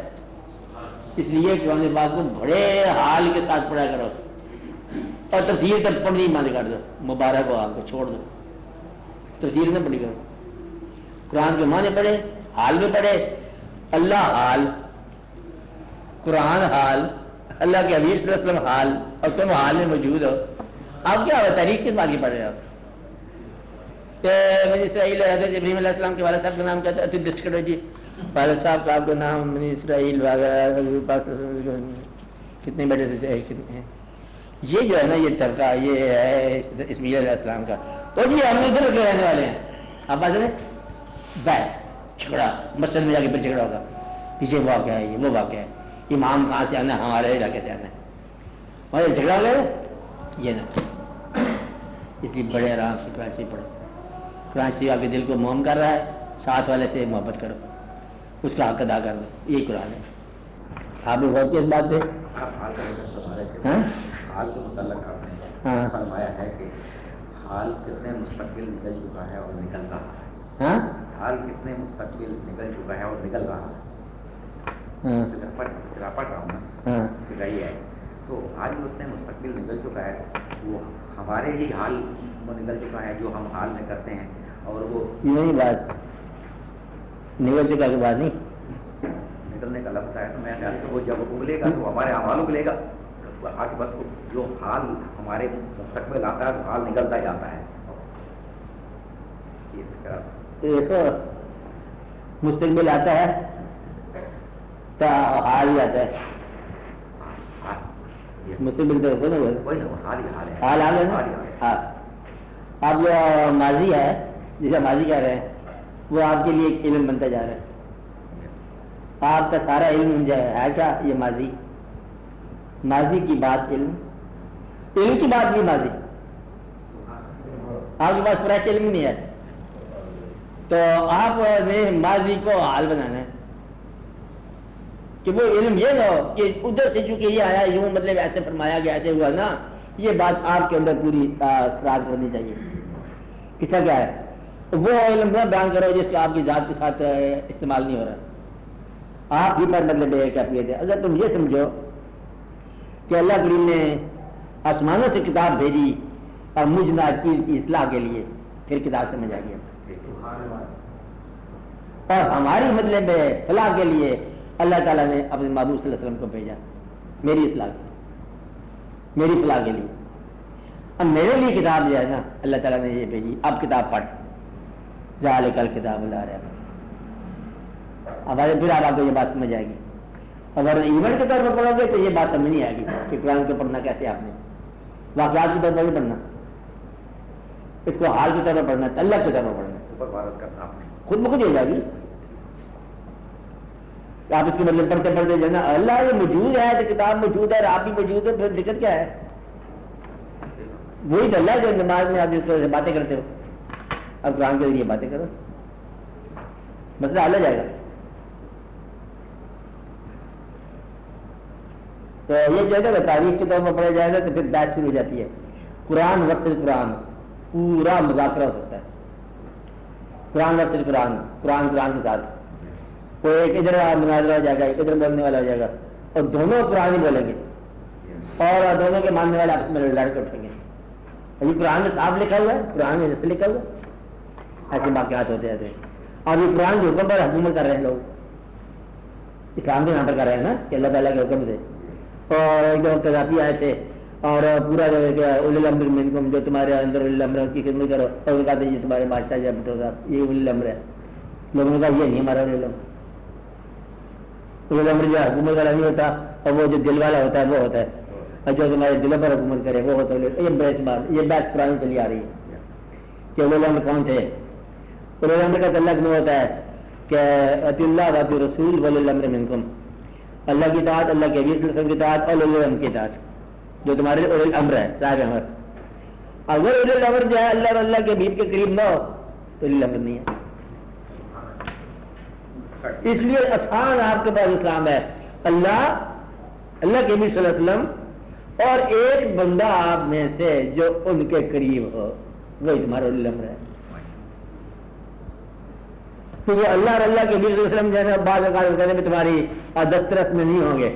[SPEAKER 1] اس لیے قرآن پاک کو بڑے حال کے ساتھ پڑھا کرو, اور تفسیر تک پڑھنی بند کر دو. مبارک ہو آپ کو, چھوڑ دو, تفسیر نہ پڑھی کرو. قرآن کے معنی پڑھے, حال میں پڑھے. اللہ حال, قرآن حال, اللہ کے حبیب صلی اللہ علیہ وسلم حال, اور تم حال میں موجود ہو. آپ کیا ہو تاریخ کس بات کی پڑھ رہے ہو؟ بنی اسرائیل حضرت ابراہیم علیہ السلام کے والد صاحب کا نام کیا تھا؟ لسٹ کرو جی. والد صاحب کا نام بنی اسرائیل کتنے بیٹے تھے, کتنے ہیں؟ یہ جو ہے نا یہ طبقہ, یہ ہے اسماعیل علیہ السلام کا. تو جی ہم ادھر کے رہنے والے ہیں. آپ بات کریں بحث جھگڑا, مسجد میں جا کے پھر جھگڑا ہوگا, پیچھے واقعہ ہے, یہ وہ واقعہ ہے, امام کہاں سے آنا ہے, ہمارے علاقے سے آنا ہے, اور جھگڑا ہو گیا یہ نا. اس لیے بڑے آرام سے قرآن شریف پڑھو. قرآن شریف آپ کے دل کو موم کر رہا ہے, ساتھ والے سے محبت کرو, اس کا حق ادا کر دو. یہ قرآن ہے. آپ لوگ غور کیے اس بات پہ؟
[SPEAKER 2] حال کے متعلق آپ نے فرمایا ہے کہ حال کتنے مستقبل نکل چکا ہے اور نکل رہا ہے. حال کتنے مستقبل نکل چکا ہے اور نکل رہا ہے. پڑھ رہا ہوں نا, یہی ہے. تو آج جو اتنے مستقبل نکل چکا ہے وہ ہمارے ہی حال میں نکل چکا ہے جو ہم حال میں کرتے ہیں. اور وہ
[SPEAKER 1] نہیں بات نکل چکا کے بعد نہیں
[SPEAKER 2] نکلنے کا لفظ ہے, تو میں خیال کہ وہ جب اگلے گا تو ہمارے اعمال اگلے گا. آج بات جو حال ہمارے مستقبل آتا ہے تو حال نکلتا جاتا ہے.
[SPEAKER 1] دیکھو مستقبل آتا ہے تو حال ہی آتا ہے. مستقبل تو حال آ گیا. ہاں اب جو ماضی ہے, جسے ماضی کہہ رہے ہیں, وہ آپ کے لیے ایک علم بنتا جا رہا ہے. آپ کا سارا علم جو ہے کیا, یہ ماضی, ماضی کی بات علم, علم کی بات بھی ماضی. آپ کے پاس فریش علم نہیں ہے تو آپ نے ماضی کو حال بنانا ہے کہ وہ علم یہ نہ ہو کہ ادھر سے چونکہ یہ آیا یوں مطلب ایسے فرمایا گیا ایسے ہوا نا. یہ بات آپ کے اندر پوری اثرات کرنی چاہیے. کس کا کیا ہے, وہ علم نہ بیان کرو جس کا آپ کی ذات کے ساتھ استعمال نہیں ہو رہا. آپ ہی پر مطلب کیفیت ہے. اگر تم یہ سمجھو کہ اللہ کریم نے آسمانوں سے کتاب بھیجی اور مجھ نہ چیز کی اصلاح کے لیے, پھر کتاب سمجھ آ گیا. اور ہماری مطلب فلاح کے لیے اللہ تعالیٰ نے اپنے محبوب صلی اللہ علیہ وسلم کو بھیجا, میری اصلاح کے لیے, میری فلاح کے لیے. اب میرے لیے کتاب جو ہے نا اللہ تعالیٰ نے یہ بھیجی, اب کتاب پڑھ, ذالک الکتاب لا ریب فیہ. اب پھر آپ کو یہ بات سمجھ آئے گی. اگر ایونٹ کے طور پر پڑھو گے تو یہ بات سمجھ نہیں آئے گی کہ قرآن کو پڑھنا کیسے. آپ نے واقعات کے طور پر نہیں پڑھنا, اس کو حال کے طور پر پڑھنا, اللہ کے طور پر پڑھنا, خود بخود ہو جائے گی. آپ اس کے مطلب پڑھتے پڑھتے جو ہے نا اللہ یہ موجود ہے تو کتاب موجود ہے اور آپ بھی موجود ہے, پھر دقت کیا ہے؟ وہی تو اللہ جو نماز میں آپ جس طرح سے باتیں کرتے ہو, اب قرآن کے ذریعے باتیں کرو, مسئلہ حل ہو جائے گا. تو یہ جو ہے نا تاریخ کے طور پر پڑھا جائے گا تو پھر بحث شروع ہو جاتی ہے. قرآن ورسز قرآن پورا مذاکرہ ہو سکتا ہے. قرآن ورسز قرآن، قرآن قرآن کے ساتھ کوئی ایک ادھر مناظرہ ہو جائے گا، ایک ادھر بولنے والا ہو جائے گا، اور دونوں قرآن ہی بولیں گے اور دونوں کے ماننے والے آپس میں لڑ کے اٹھیں گے. یہ قرآن میں صاف لکھا ہوا ہے، قرآن میں جیسے لکھا ہوا ہے، ایسے واقعات ہوتے رہتے ہیں. اور یہ قرآن کے حکم پر حکومت کر رہے ہیں لوگ، اسلام کے نام پر کر رہے ہیں نا کہ اللہ تعالیٰ کے حکم سے. اور ایک دو قذافی آئے تھے اور پورا جو ہے کہ اولی الامر منکم، جو تمہارے اندر اولی الامر ہے اس کی خدمت کرو، اور وہ کہتے ہیں یہ تمہارے بادشاہ یا بٹو صاحب یہ اولی الامر ہے. لوگوں نے کہا یہ نہیں ہمارا اولی الامر. اولی الامر جو حکومت والا نہیں ہوتا، اور وہ جو دل والا ہوتا ہے وہ ہوتا ہے، اور جو تمہارے دلوں پر حکومت کرے وہ ہوتا ہے. یہ بات پرانی چلی آ رہی ہے کہ اولی الامر کون تھے. اولی الامر کا تعلق میں ہوتا ہے کہ اطیع اللہ و اطیع الرسول واولی الامر منکم، اللہ کی اطاعت، اللہ کے نبی صلی اللہ علیہ وسلم کی اطاعت اور اولی الامر کی اطاعت، جو تمہارے اولی الامر ہے صاحب امر. اگر اولی الامر جو ہے اللہ اور اللہ کے حبیب کے قریب نہ ہو تو اولی الامر نہیں ہے. اس لیے آسان آپ کے پاس اسلام ہے. اللہ کے نبی صلی اللہ علیہ وسلم اور ایک بندہ آپ میں سے جو ان کے قریب ہو وہی تمہارا اولی الامر ہے. کیونکہ اللہ اور اللہ کے نبی صلی اللہ علیہ وسلم جو ہے بعض اوقات کہتے ہیں تمہاری دسترس میں نہیں ہوں گے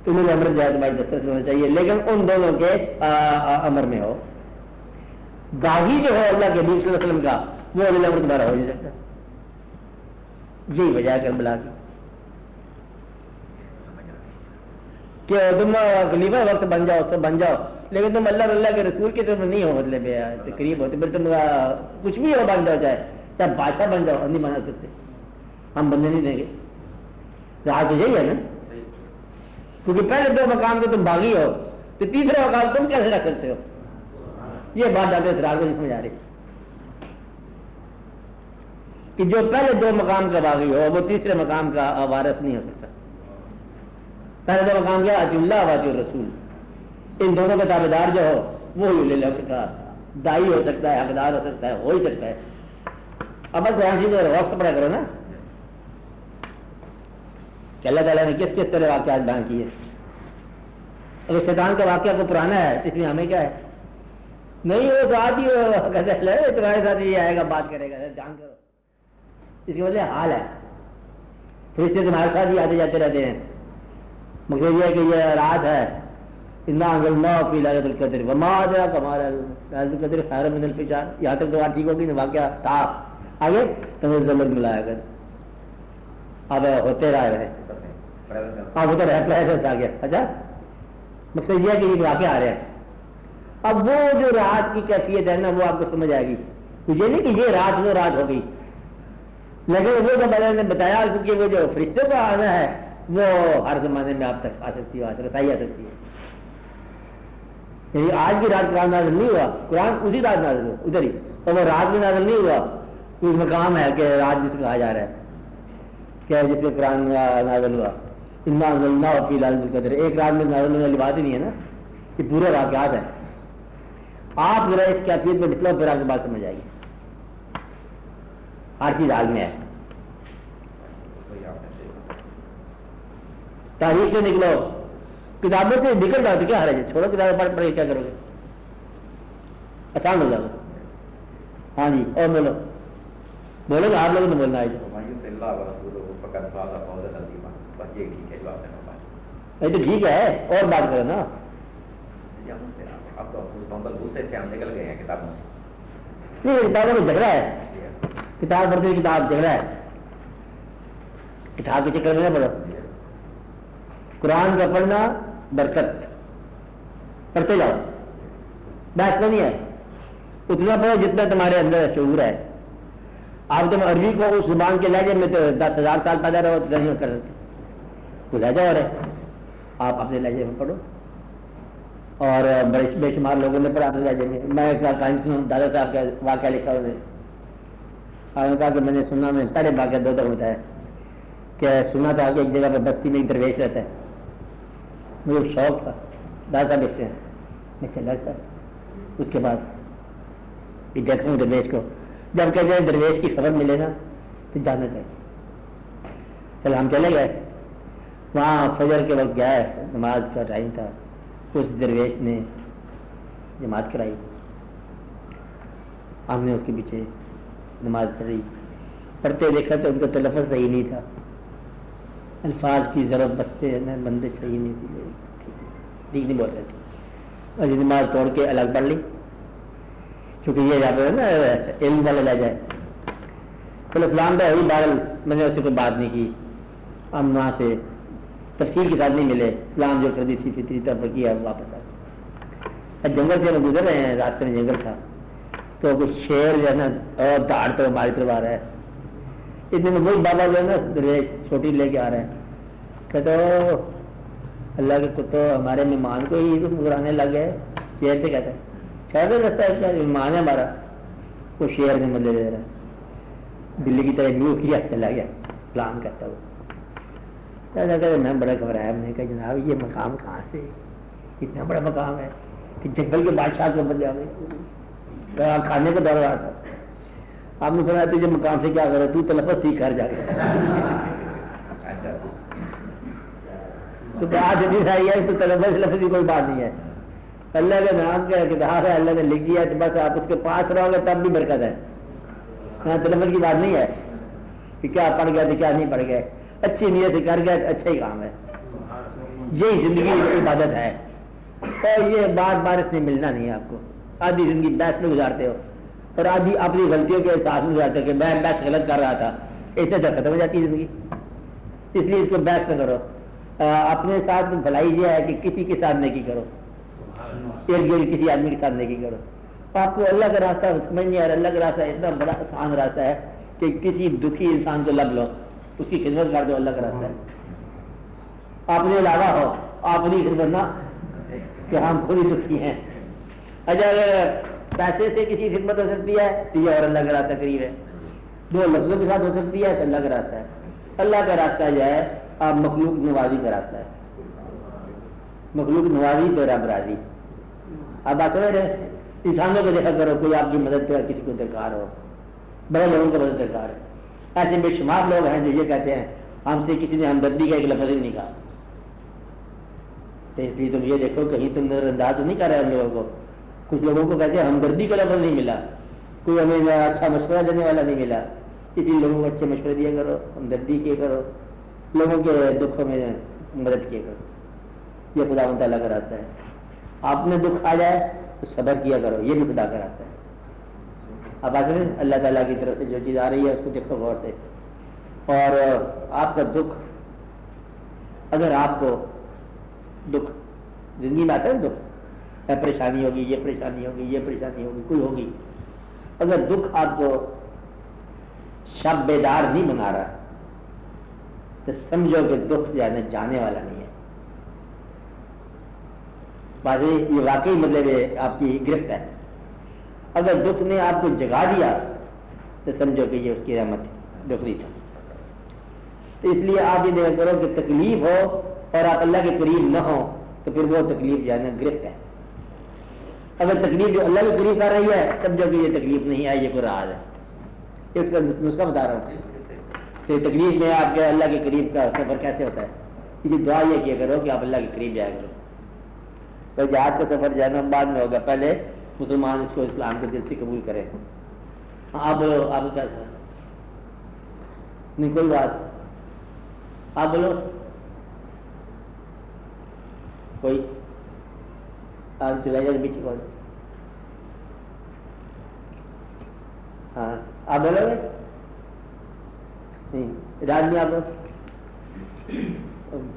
[SPEAKER 1] تو اولی الامر جو ہے تمہاری دسترس میں ہونا چاہیے، لیکن ان دونوں کے امر میں ہو. باغی جو ہے اللہ کے نبی صلی اللہ علیہ وسلم کا وہ اولی الامر تمہارا ہو نہیں سکتا. یہی وجہ ہے کربلا کی کہ تم خلیفہ وقت بن جاؤ سب بن جاؤ، لیکن تم اللہ اور اللہ کے رسول کی طرف نہیں ہو، مطلب قریب ہوتے پھر تم کچھ بھی ہو بن جاؤ، چاہے بادشاہ بن جاؤ، نہیں بنا سکتے، ہم بننے نہیں دیں گے. راہ تو یہی ہے نا، کیونکہ پہلے دو مقام کے تم باغی ہو تو تیسرا مقام تم کیسے رکھ سکتے ہو. یہ بات ڈاکٹر اسرار کو نہیں سمجھ آ رہی کہ جو پہلے دو مقام کا باغی ہو وہ تیسرے مقام کا وارث نہیں ہو سکتا. پہلے دو مقام کیا، اطیع اللہ و اطیع الرسول، ان دونوں کا تابعدار جو ہو وہ اولی الامر کا دائی ہو سکتا ہے، حقدار ہو سکتا ہے، ہو ہی سکتا ہے. اب بس قرآن شریف وقت پڑھا کرو نا کہ اللہ تعالیٰ نے کس کس طرح واقعات بیان کیے. اگر شیطان کا واقعہ کو پرانا ہے تو اس میں ہمیں کیا ہے، نہیں وہ ساتھ ہی تمہارے ساتھ یہ آئے گا بات کرے گا، جان کرو. اس کی وجہ حال ہے، فرشتے تمہارے ساتھ ہی آتے جاتے رہتے ہیں. مگر یہ ہے کہ یہ رات ہے، انا انزلناہ فی لیلۃ القدر وما ادراک ما لیلۃ القدر خیر من الف شہر. یہاں تک تو بات ٹھیک ہوگی نا، واقعہ تھا آگے تنزل الملائکہ اب ہوتے رہے اب ہوتا رہے پریزنس آ گیا. اچھا مقصد یہ ہے کہ یہ واقعہ آ رہے ہیں. اب وہ جو رات کی کیفیت ہے نا وہ آپ کو سمجھ آئے گی. یہ نہیں کہ یہ رات وہ رات ہو گئی، لیکن وہ جو میں نے بتایا کیونکہ وہ جو فرشتوں کا آنا ہے وہ ہر زمانے میں آپ تک آ سکتی ہے، رسائی آ سکتی ہے. یعنی آج کی رات قرآن نازل نہیں ہوا، قرآن اسی رات نازل ہوا ادھر ہی، اور وہ رات میں نازل نہیں ہوا. کوئی مقام ہے کہ رات جس کو کہا جا رہا ہے کہ جس میں قرآن نازل ہوا، انا انزلناہ فی لیلۃ القدر، ایک رات میں نازل ہونے والی بات ہی نہیں ہے نا، یہ پورے واقعات ہیں. آپ ذرا اس کیفیت میں نکلو پھر آپ کی بات سمجھ آئے گی. ہر چیز حال میں ہے. تاریخ سے نکلو، کتابوں سے نکل جاؤ تو کیا حرج ہے، چھوڑو کتابیں پڑھ پڑھ کے کیا کرو گے، آسان ہو جاؤ. ہاں جی اور بولو بولو گے آپ لوگوں نے بولنا ہے جو تو ٹھیک ہے اور بات کرو نا.
[SPEAKER 2] اب تو بمبل غصے سے ہم نکل گئے ہیں کتابوں سے.
[SPEAKER 1] نہیں کتابوں میں جھگڑا ہے، کتاب پڑھتے کتاب جھگڑا ہے، کتاب کے چکر میں نہ پڑھو. قرآن کا پڑھنا برکت، پڑھتے جاؤ، بحث نہیں ہے. اتنا پڑھو جتنا تمہارے اندر شعور ہے. آپ تم عربی کو اس زبان کے لہجے میں تو 10,000 سال پیدا رہو تو نہیں کر سکتے. وہ لہجہ اور ہے، آپ اپنے لہجے میں پڑھو. اور بے شمار لوگوں نے پڑھا اپنے لہجے میں. میں کہانی سنوں، دادا صاحب کا واقعہ لکھا انہوں نے، اور کہا کہ میں نے سنا، میں سارے واقعہ دو دو ہوتا ہے کہ سنا تھا کہ ایک جگہ پہ بستی میں ایک درویش رہتا ہے. مجھے شوق تھا، دادا صاحب لکھتے ہیں، میں چلا تھا اس کے پاس دیکھتا ہوں درویش کو. جب کہتے ہیں درویش کی خبر ملے نا تو جانا چاہیے. چل ہم چلے گئے. وہاں فجر کے وقت گیا، نماز کا ٹائم تھا، اس درویش نے جماعت کرائی، ہم نے اس کے پیچھے نماز پڑھی، پڑھتے دیکھا تو ان کا تلفظ صحیح نہیں تھا، الفاظ کی ضرورت بندے صحیح نہیں تھی، ٹھیک نہیں بول رہے تھے، اور یہ نماز توڑ کے الگ پڑھ لی، کیونکہ یہ جا پہ نا علم والا لے جائے. چلو اسلام کا وہی بارل، میں نے اس سے کوئی بات نہیں کی، ہم وہاں سے تفصیل کے ساتھ نہیں ملے، اسلام جو کر دی تھی فطری طور پر کیا واپس آ. جنگل سے ہم گزر رہے ہیں، رات میں جنگل تھا، تو کچھ شیر جو ہے نا اور دھاڑ تو ہماری طرف آ رہا ہے، اتنے میں وہی بابا جو ہے نا درویش چھوٹی لے کے آ رہے ہیں، کہتے ہو اللہ کے کتو ہمارے مہمان کو ہی گرانے لگ گئے، شیر سے کہتے ہیں شہر رستہ ہے اس کا مہمان ہے ہمارا، وہ شیر نے مدد دے رہا ہے، بلی کی طرح یوں کیا چلا گیا پلان کرتا ہوا. میں بڑا گھبرایا، میں نے کہا جناب یہ مقام کہاں سے، اتنا بڑا مقام ہے کہ جنگل کے بادشاہ کو بن جاؤ، کھانے کا دور رہا تھا. آپ نے سنا تجھے مقام سے کیا کرو، تو تلفظ ٹھیک کر جا کے تو بات نہیں آئی ہے، تو تلفظ لفظ کی کوئی بات نہیں ہے، اللہ کے نام کا کتاب ہے، اللہ نے لکھ دیا تو بس آپ اس کے پاس رہو گے تب بھی برکت ہے. یہاں تلفظ کی بات نہیں ہے کہ کیا پڑھ گئے تو کیا نہیں پڑھ گئے، اچھی نیت سے کر گئے تو اچھا ہی کام ہے، یہی زندگی عبادت ہے. اور یہ بار بار اس نے ملنا نہیں ہے آپ کو، آدھی زندگی بحث میں گزارتے ہو اور آدھی اپنی غلطیوں کے احساس میں گزارتے ہو کہ میں بحث غلط کر رہا تھا، اتنے سے ختم ہو جاتی ہے زندگی. اس لیے اس کو بحث نہ کرو، اپنے ساتھ بھلائی یہ ہے کہ کسی کے ساتھ نیکی کرو، ایک گرد کسی آدمی کے ساتھ نیکی کرو. آپ کو اللہ کا راستہ سمجھ نہیں آ رہا، اللہ کا راستہ اتنا بڑا آسان راستہ ہے کہ کسی دکھی انسان کو لب لو، اس کی خدمت کر دو، اللہ کا راستہ ہے. آپ نے علاوہ ہو، آپ نہیں خدمت نہ کہ ہم خود ہی دکھی ہیں. اگر پیسے سے کسی خدمت ہو سکتی ہے تو یہ اور اللہ کا راستہ قریب ہے، دو لفظوں کے ساتھ ہو سکتی ہے تو اللہ کا راستہ ہے. اللہ کا راستہ جو ہے آپ مخلوق نوازی کا راستہ ہے، مخلوق نوازی تو رب راضی. آپ بات سمجھ رہے ہیں، انسانوں کو دیکھا کرو، کوئی آپ کی مدد کر کسی کو درکار ہو، بڑے لوگوں کو مدد درکار ہے. ایسے بے شمار لوگ ہیں جو یہ کہتے ہیں ہم سے کسی نے ہمدردی کا ایک لفظ ہی نہیں کہا، تو اس لیے تم یہ دیکھو کہیں تم نظر انداز تو نہیں کر رہے ان لوگوں کو. کچھ لوگوں کو کہتے ہیں ہمدردی کا لفظ نہیں ملا، کوئی ہمیں اچھا مشورہ دینے والا نہیں ملا، اس لیے لوگوں کو اچھے مشورے دیا کرو، ہمدردی کیا کرو، لوگوں کے دکھوں میں مدد کیا کرو. یہ خدا تعالیٰ کا راستہ ہے. آپ نے دکھ آ جائے تو صبر کیا کرو، یہ بھی خدا کا راستہ ہے. اب آج اللہ تعالیٰ کی طرف سے جو چیز آ رہی ہے اس کو دیکھو غور سے. اور آپ کا دکھ، اگر آپ کو دکھ زندگی میں آتا ہے دکھ، پریشانی ہوگی، یہ پریشانی ہوگی، یہ پریشانی ہوگی، کوئی ہوگی، اگر دکھ آپ کو شب بیدار نہیں بنا رہا تو سمجھو کہ دکھ جو ہے نا جانے والا نہیں ہے. بات یہ واقعی مطلب آپ کی گرفت ہے. اگر دکھ نے آپ کو جگا دیا تو سمجھو کہ یہ اس کی رحمت ڈکری تھا. تو اس لیے آپ یہ دیکھا کرو کہ تکلیف ہو اور آپ اللہ کے قریب نہ ہو تو پھر وہ تکلیف جو ہے نا گرفت ہے. اگر تکلیف جو اللہ کے قریب کر رہی ہے سمجھو کہ یہ تکلیف نہیں ہے، یہ کوئی راز ہے. اس کا نسخہ بتا رہا ہوں کہ تکلیف میں آپ کے اللہ کے قریب کا سفر کیسے ہوتا ہے. یہ دعا یہ کیا کرو کہ آپ اللہ کے قریب جایا کرو. تو جہاد کا سفر جو ہے نا بعد میں ہوگا، پہلے مسلمان اس کو اسلام کے دل سے قبول کرے. آپ بولو، آپ کیا نہیں کوئی بات، آپ بولو کوئی، آپ چلائے جائے پیچھے کون. ہاں آپ بولو گے نہیں، راج نہیں آپ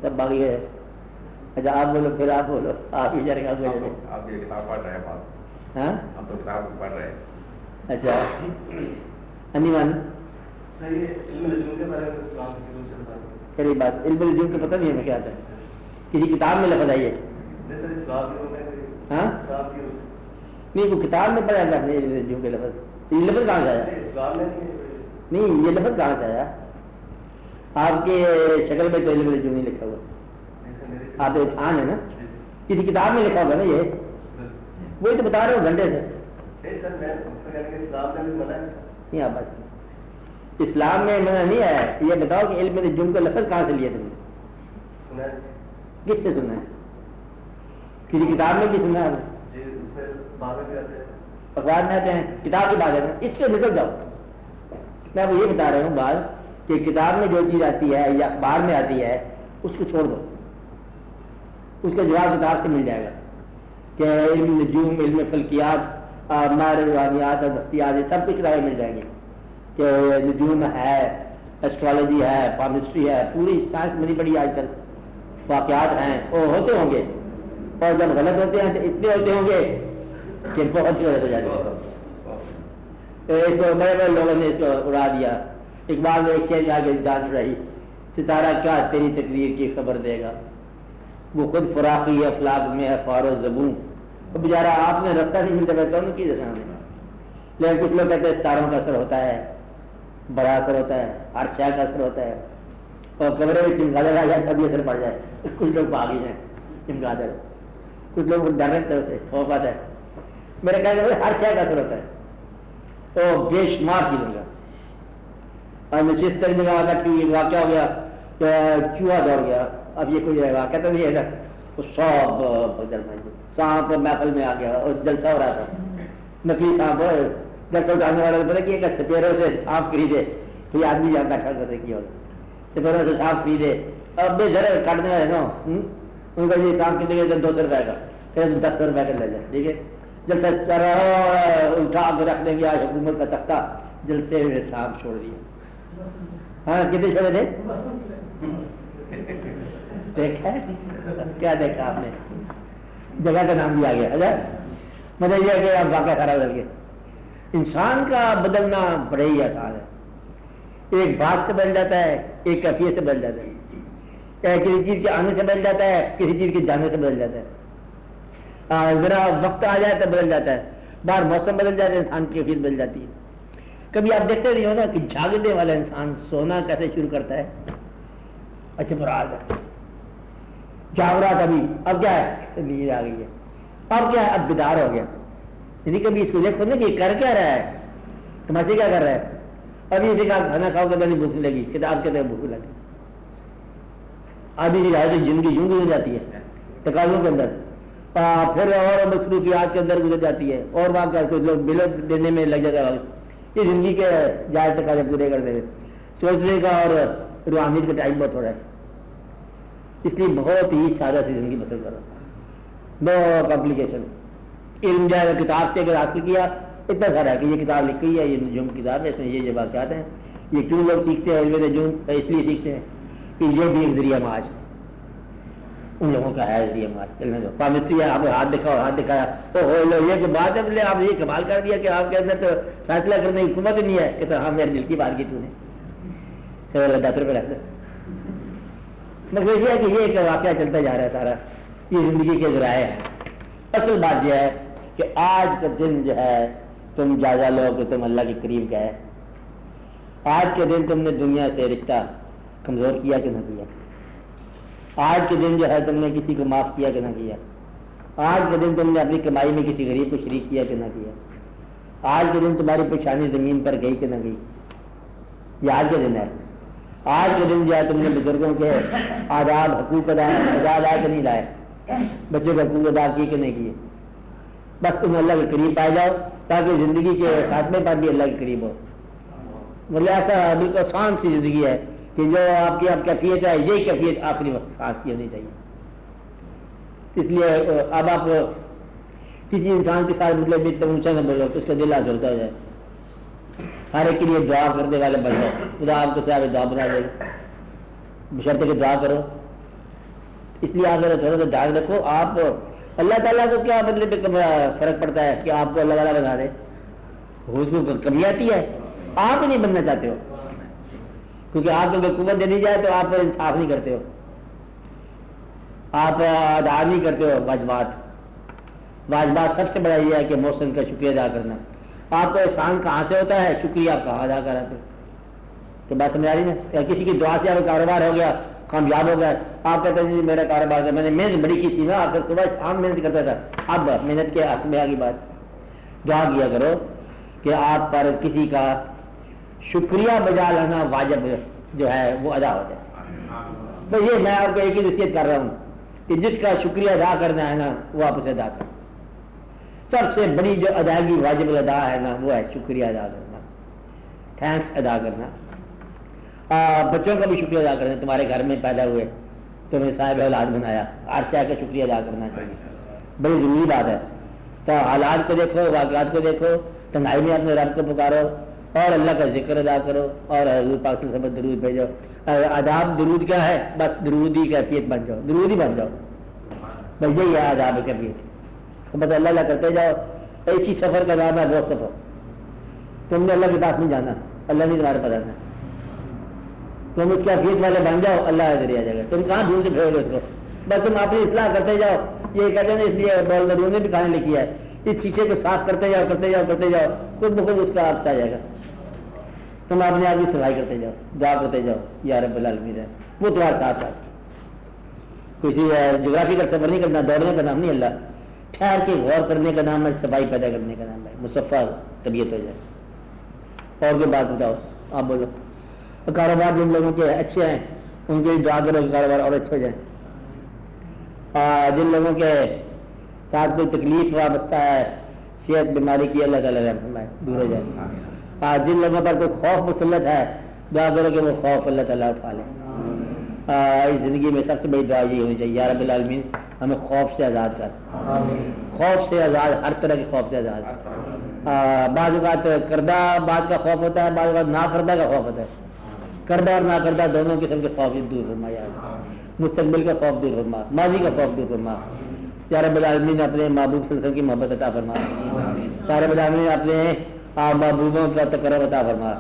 [SPEAKER 1] تب باقی ہے. اچھا آپ بولو، پھر آپ بولو، آپ ہی جا رہے
[SPEAKER 4] آپ یہ کتاب پڑھ رہے ہیں بات.
[SPEAKER 1] ہاں
[SPEAKER 4] ہم تو کتاب پڑھ رہے ہیں.
[SPEAKER 1] اچھا انیمان پھر یہ بات علم الجوم کا پتہ نہیں ہے کیا آتا ہے، کسی کتاب میں لفظ آئیے. ہاں نہیں وہ کتاب میں پڑھا جاتا ہے علم الجوم کے لفظ. یہ لفظ کہاں سے آیا؟ نہیں یہ لفظ کہاں سے آیا؟ آپ کے شکل میں تو علم الجوم نہیں لکھا ہوا، آپ انسان ہے نا، کسی کتاب میں لکھا ہوگا نا. یہ وہی تو بتا رہے ہو گھنٹے سے. نہیں آپ بات اسلام میں منع نہیں ہے. یہ بتاؤ کہ علم الجوم کا لفظ کہاں سے لیا تم نے؟ کس سے سنا ہے؟ کسی کتاب میں بھی سنا ہے؟ اخبار میں آتے ہیں، کتاب کی بات ہے، اس کے نکل جاؤ. میں آپ کو یہ بتا رہا ہوں بات کہ کتاب میں جو چیز آتی ہے یا اخبار میں آتی ہے اس کو چھوڑ دو، اس کا جواب کتاب سے مل جائے گا کہ علم نجوم، علم فلکیات، مار روحانیات اور نفسیات، یہ سب کی کتابیں مل جائیں گی کہ نجوم ہے، ایسٹرالوجی ہے، پامسٹری ہے، پوری سائنس بنی پڑی آج کل، واقعات ہیں، وہ ہوتے ہوں گے اور جب غلط ہوتے ہیں تو اتنے ہوتے ہوں گے کہ بہت غلط ہو جاتے ہیں. اس کو بڑے بڑے لوگوں نے اس کو اڑا دیا. اقبال نے ایک شعر آگے جانچ رہی، ستارہ کیا تیری تقریر کی خبر دے گا، وہ خود فراقی افلاق میں ہے خوار و زبوں. تو بیچارہ آپ نے رفتہ سے ملتے ہوئے کون کی جیسا ہمیں. لیکن کچھ لوگ کہتے ہیں ستاروں کا اثر ہوتا ہے، بڑا اثر ہوتا ہے، ہر شے کا اثر ہوتا ہے، اور کمرے میں چمگادڑ آ جائے تبھی اثر پڑ جائے. کچھ لوگ بھاگی جائیں چمگادڑ، کچھ لوگ ڈر رہے طرح سے خوف آتا ہے. میرے کہنے کا ہر شے کا اثر ہوتا ہے، تو بے شمار چیزوں کا. اور نشست کرنے کا واقعہ ہو گیا کہ چوہا دوڑ گیا، اب یہ کوئی واقعہ تو نہیں ہے نا، سب سانپ محفل میں آ گیا اور جلسہ ہو رہا تھا، نقلی سانپ جلسہ اٹھانے والا پتا کہ ایک سپیروں سے سانپ خریدے، کوئی آدمی جہاں بیٹھا کرتے کی ہوگا سپیروں سے سانپ خریدے، اب بے ذرا کاٹنے والے نا ان کا یہ سانپ کتنے گئے 200 روپئے کا، پھر 10 روپئے کا لے جائے. ٹھیک ہے، جلسہ چل رہا اٹھا کے رکھ دیں گے آج حکومت کا تختہ، جلسے میں سانپ چھوڑ دیا. ہاں کتنے چھوڑے تھے؟ دیکھا کیا دیکھا آپ نے؟ جگہ کا نام بھی آ گیا. مطلب یہ کہ آپ واقعہ خراب کر کے انسان کا بدلنا بڑے ہی آسان ہے. ایک بات سے بدل جاتا ہے، ایک کیفیت سے بدل جاتا ہے، کسی چیز کے آنے سے بدل جاتا ہے، کسی چیز کے جانے سے بدل جاتا ہے. ذرا وقت آ جائے تو بدل جاتا ہے، باہر موسم بدل جاتا ہے، انسان کی کیفیت بدل جاتی ہے. کبھی آپ دیکھتے نہیں ہو نا کہ جاگنے والا انسان سونا کیسے شروع کرتا ہے؟ اچھا مراد ہے جاگ رہا تھا، اب کیا ہے؟ نیند آ گئی ہے، اب کیا ہے؟ اب بیدار ہو گیا. یعنی کبھی اس کو دیکھو نا کہ یہ کر کیا رہا ہے، تماشے کیا کر رہا ہے. ابھی اسے کہا کھانا کھاؤ کہ نہیں بھوک لگی، کتاب کہتے ہیں بھوک لگی. آدھی زندگی یوں گزر جاتی ہے تقاضوں کے اندر، پھر اور مصروفیات کے اندر گزر جاتی ہے، اور وہاں کا کچھ لوگ بل دینے میں لگ جاتا ہے. یہ زندگی کے جائز تقاضے پورے کرتے ہوئے سوچنے کا اور روحانیت کا ٹائم بہت ہو رہا ہے. اس لیے بہت ہی سادہ سی زندگی بسر کرو، نو کمپلیکیشن. علم جو ہے کتاب سے اگر حاصل کیا اتنا سارا ہے کہ یہ کتاب لکھی ہے، یہ نجوم کتاب ہے، اس میں یہ واقعات ہیں. یہ کیوں لوگ سیکھتے ہیں علم نجوم؟ اس لیے سیکھتے ہیں کہ یہ بھی ایک ذریعہ معاش ان لوگوں کا ہے، ذریعہ معاش. چلنے دو. پامسٹری ہے، آپ ہاتھ دکھاؤ، ہاتھ دکھایا تو ہو لو، یہ بات ہے بولے آپ یہ کمال کر دیا کہ آپ کے اندر تو فیصلہ کرنے کی حکومت نہیں ہے کہ تو ہاں میرے دل کی بات کی تو نے 10 روپئے رکھ دیں. مگر یہ ہے کہ یہ ایک واقعہ چلتا جا رہا ہے سارا، یہ زندگی کے ذرائع ہیں. اصل بات یہ ہے کہ آج کا دن جو ہے تم جائزہ لو کہ تم اللہ کے قریب گئے. آج کے دن تم نے دنیا سے رشتہ کمزور کیا کہ نہ کیا؟ آج کے دن جو ہے تم نے کسی کو معاف کیا کہ نہ کیا؟ آج کے دن تم نے اپنی کمائی میں کسی غریب کو شریک کیا کہ نہ کیا؟ آج کے دن تمہاری پیشانی زمین پر گئی کہ نہ گئی؟ یہ آج کے دن ہے. آج کے دن جو ہے تم نے بزرگوں کے آداب حقوق ادا لائے کہ نہیں لائے؟ بچوں کے حقوق ادا کیے کہ نہیں کیے؟ بس تم اللہ کے قریب پائے جاؤ تاکہ زندگی کے خاتمے پر بھی اللہ کے قریب ہو. مطلب ایسا بالکل آسان سی زندگی ہے کہ جو آپ کی اب کیفیت ہے یہی کیفیت آخری وقت سانس کی ہونی چاہیے. اس لیے اب آپ کسی انسان کے ساتھ مطلب اتنا اونچا نہ بولو تو اس کا دل آزردہ ہو جائے. ہر ایک کے لیے دعا کرنے والے بن جاؤ، خدا آپ کو چاہے دعا بنا دے بشرطے کہ دعا کرو. اس لیے آپ تھوڑا سا دھیان رکھو. آپ اللہ تعالیٰ کو کیا مطلب فرق پڑتا ہے کہ آپ کو اللہ والا بنا دے؟ اس کو کمی آتی ہے، آپ ہی نہیں بننا چاہتے ہو کیونکہ آپ کو قوت دے دی جائے تو آپ انصاف نہیں کرتے ہو، آپ ادا نہیں کرتے ہو واجبات. سب سے بڑا یہ ہے کہ محسن کا شکریہ ادا کرنا. آپ کو احسان کہاں سے ہوتا ہے؟ شکریہ آپ کہاں ادا کراتے ہو؟ تو بات سمجھ آ رہی نا؟ کسی کی دعا سے آپ کا کاروبار ہو گیا، کامیاب ہو گیا، آپ کہتے ہیں جی میرا کاروبار ہے، میں نے محنت بڑی کی تھی نا، آپ صبح شام محنت کرتا تھا، اب محنت کے حق میں آگے بات. دعا کیا کرو کہ آپ پر کسی کا شکریہ بجا لانا واجب جو ہے وہ ادا ہو جائے. تو یہ میں آپ کو ایک ہی نصیحت کر رہا ہوں کہ جس کا شکریہ ادا کرنا ہے نا وہ آپ اسے ادا کریں. سب سے بڑی جو ادائیگی واجب الادا ہے نا وہ ہے شکریہ ادا کرنا, تھینکس ادا کرنا. بچوں کا بھی شکریہ ادا کرنا, تمہارے گھر میں پیدا ہوئے, تمہیں صاحب اولاد بنایا, ہر شے کا شکریہ ادا کرنا چاہیے, بڑی ضروری بات ہے. تو حالات کو دیکھو, واقعات کو دیکھو, تنہائی میں اپنے رب کو پکارو اور اللہ کا ذکر ادا کرو اور حضور پاک صلی اللہ علیہ وسلم درود بھیجو. آداب درود کیا ہے؟ بس درود ہی کیفیت بن جاؤ, درود ہی بن جاؤ, بس یہی ہے آداب کیفیت. بس اللہ اللہ کرتے جاؤ. ایسی سفر کا نام ہے بہت سفر. تم نے اللہ کے پاس نہیں جانا, اللہ نہیں تمہارے پاس آنا. تم اس کیفیت والے بن جاؤ, اللہ ذریعہ آ جائے گا. تم کہاں ڈھونڈ کے پھیرو اس کو, بس تم اپنی اصلاح کرتے جاؤ. یہ کہتے ہیں اس لیے بولدروں نے بھی کہانی لکھی ہے, اس شیشے کو صاف کرتے جاؤ کرتے جاؤ کرتے جاؤ, خود بخود اس کا عکس آ جائے گا. تم اپنے آپ کی صفائی کرتے جاؤ, دعا کرتے جاؤ یا رب العالمین ہے وہ تمہارے ساتھ ہے. کسی جغرافی کا سفر نہیں کرنا, دوڑنے کا نام نہیں اللہ, ٹھہر کے غور کرنے کا نام ہے, صفائی پیدا کرنے کا نام ہے, مصفہ طبیعت ہو جائے. اور کوئی بات بتاؤ, آپ بولو. کاروبار جن لوگوں کے اچھے ہیں ان کے دعا کرو کہ کاروبار اور اچھے ہو جائیں. جن لوگوں کے ساتھ کوئی تکلیف وابستہ ہے, صحت بیماری کی, اللہ تعالیٰ رحم فرمائے, دور ہو جائے. جن لوگوں پر کوئی خوف مسلط ہے, دعا کرو کہ وہ خوف اللہ تعالیٰ اٹھا لے. اس زندگی میں سب سے بڑی دعا یہ ہونی چاہیے, یا رب العالمین ہمیں خوف سے آزاد کر, خوف سے آزاد, ہر طرح کے خوف سے آزاد. بعض اوقات کردہ بات کا خوف ہوتا ہے, بعض اوقات نا کردہ کا خوف ہوتا ہے. کردہ اور نا کردہ دونوں قسم کے خوف دور فرمایا. مستقبل کا خوف دور فرما, ماضی کا خوف دور فرما. یا رب العالمین اپنے محبوب صلی اللہ علیہ وسلم کی محبت عطا فرما. یا رب العالمین اپنے محبوبوں کا تقرب عطا فرما.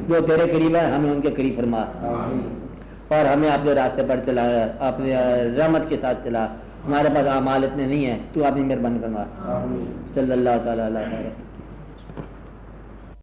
[SPEAKER 1] جو تیرے قریب ہے ہمیں ان کے قریب فرما, اور ہمیں اپنے راستے پر چلا, اپنے رحمت کے ساتھ چلا. ہمارے پاس اعمال اتنے نہیں ہیں, تو اپنی مہربانی فرما. صلی اللہ تعالیٰ علیہ وسلم.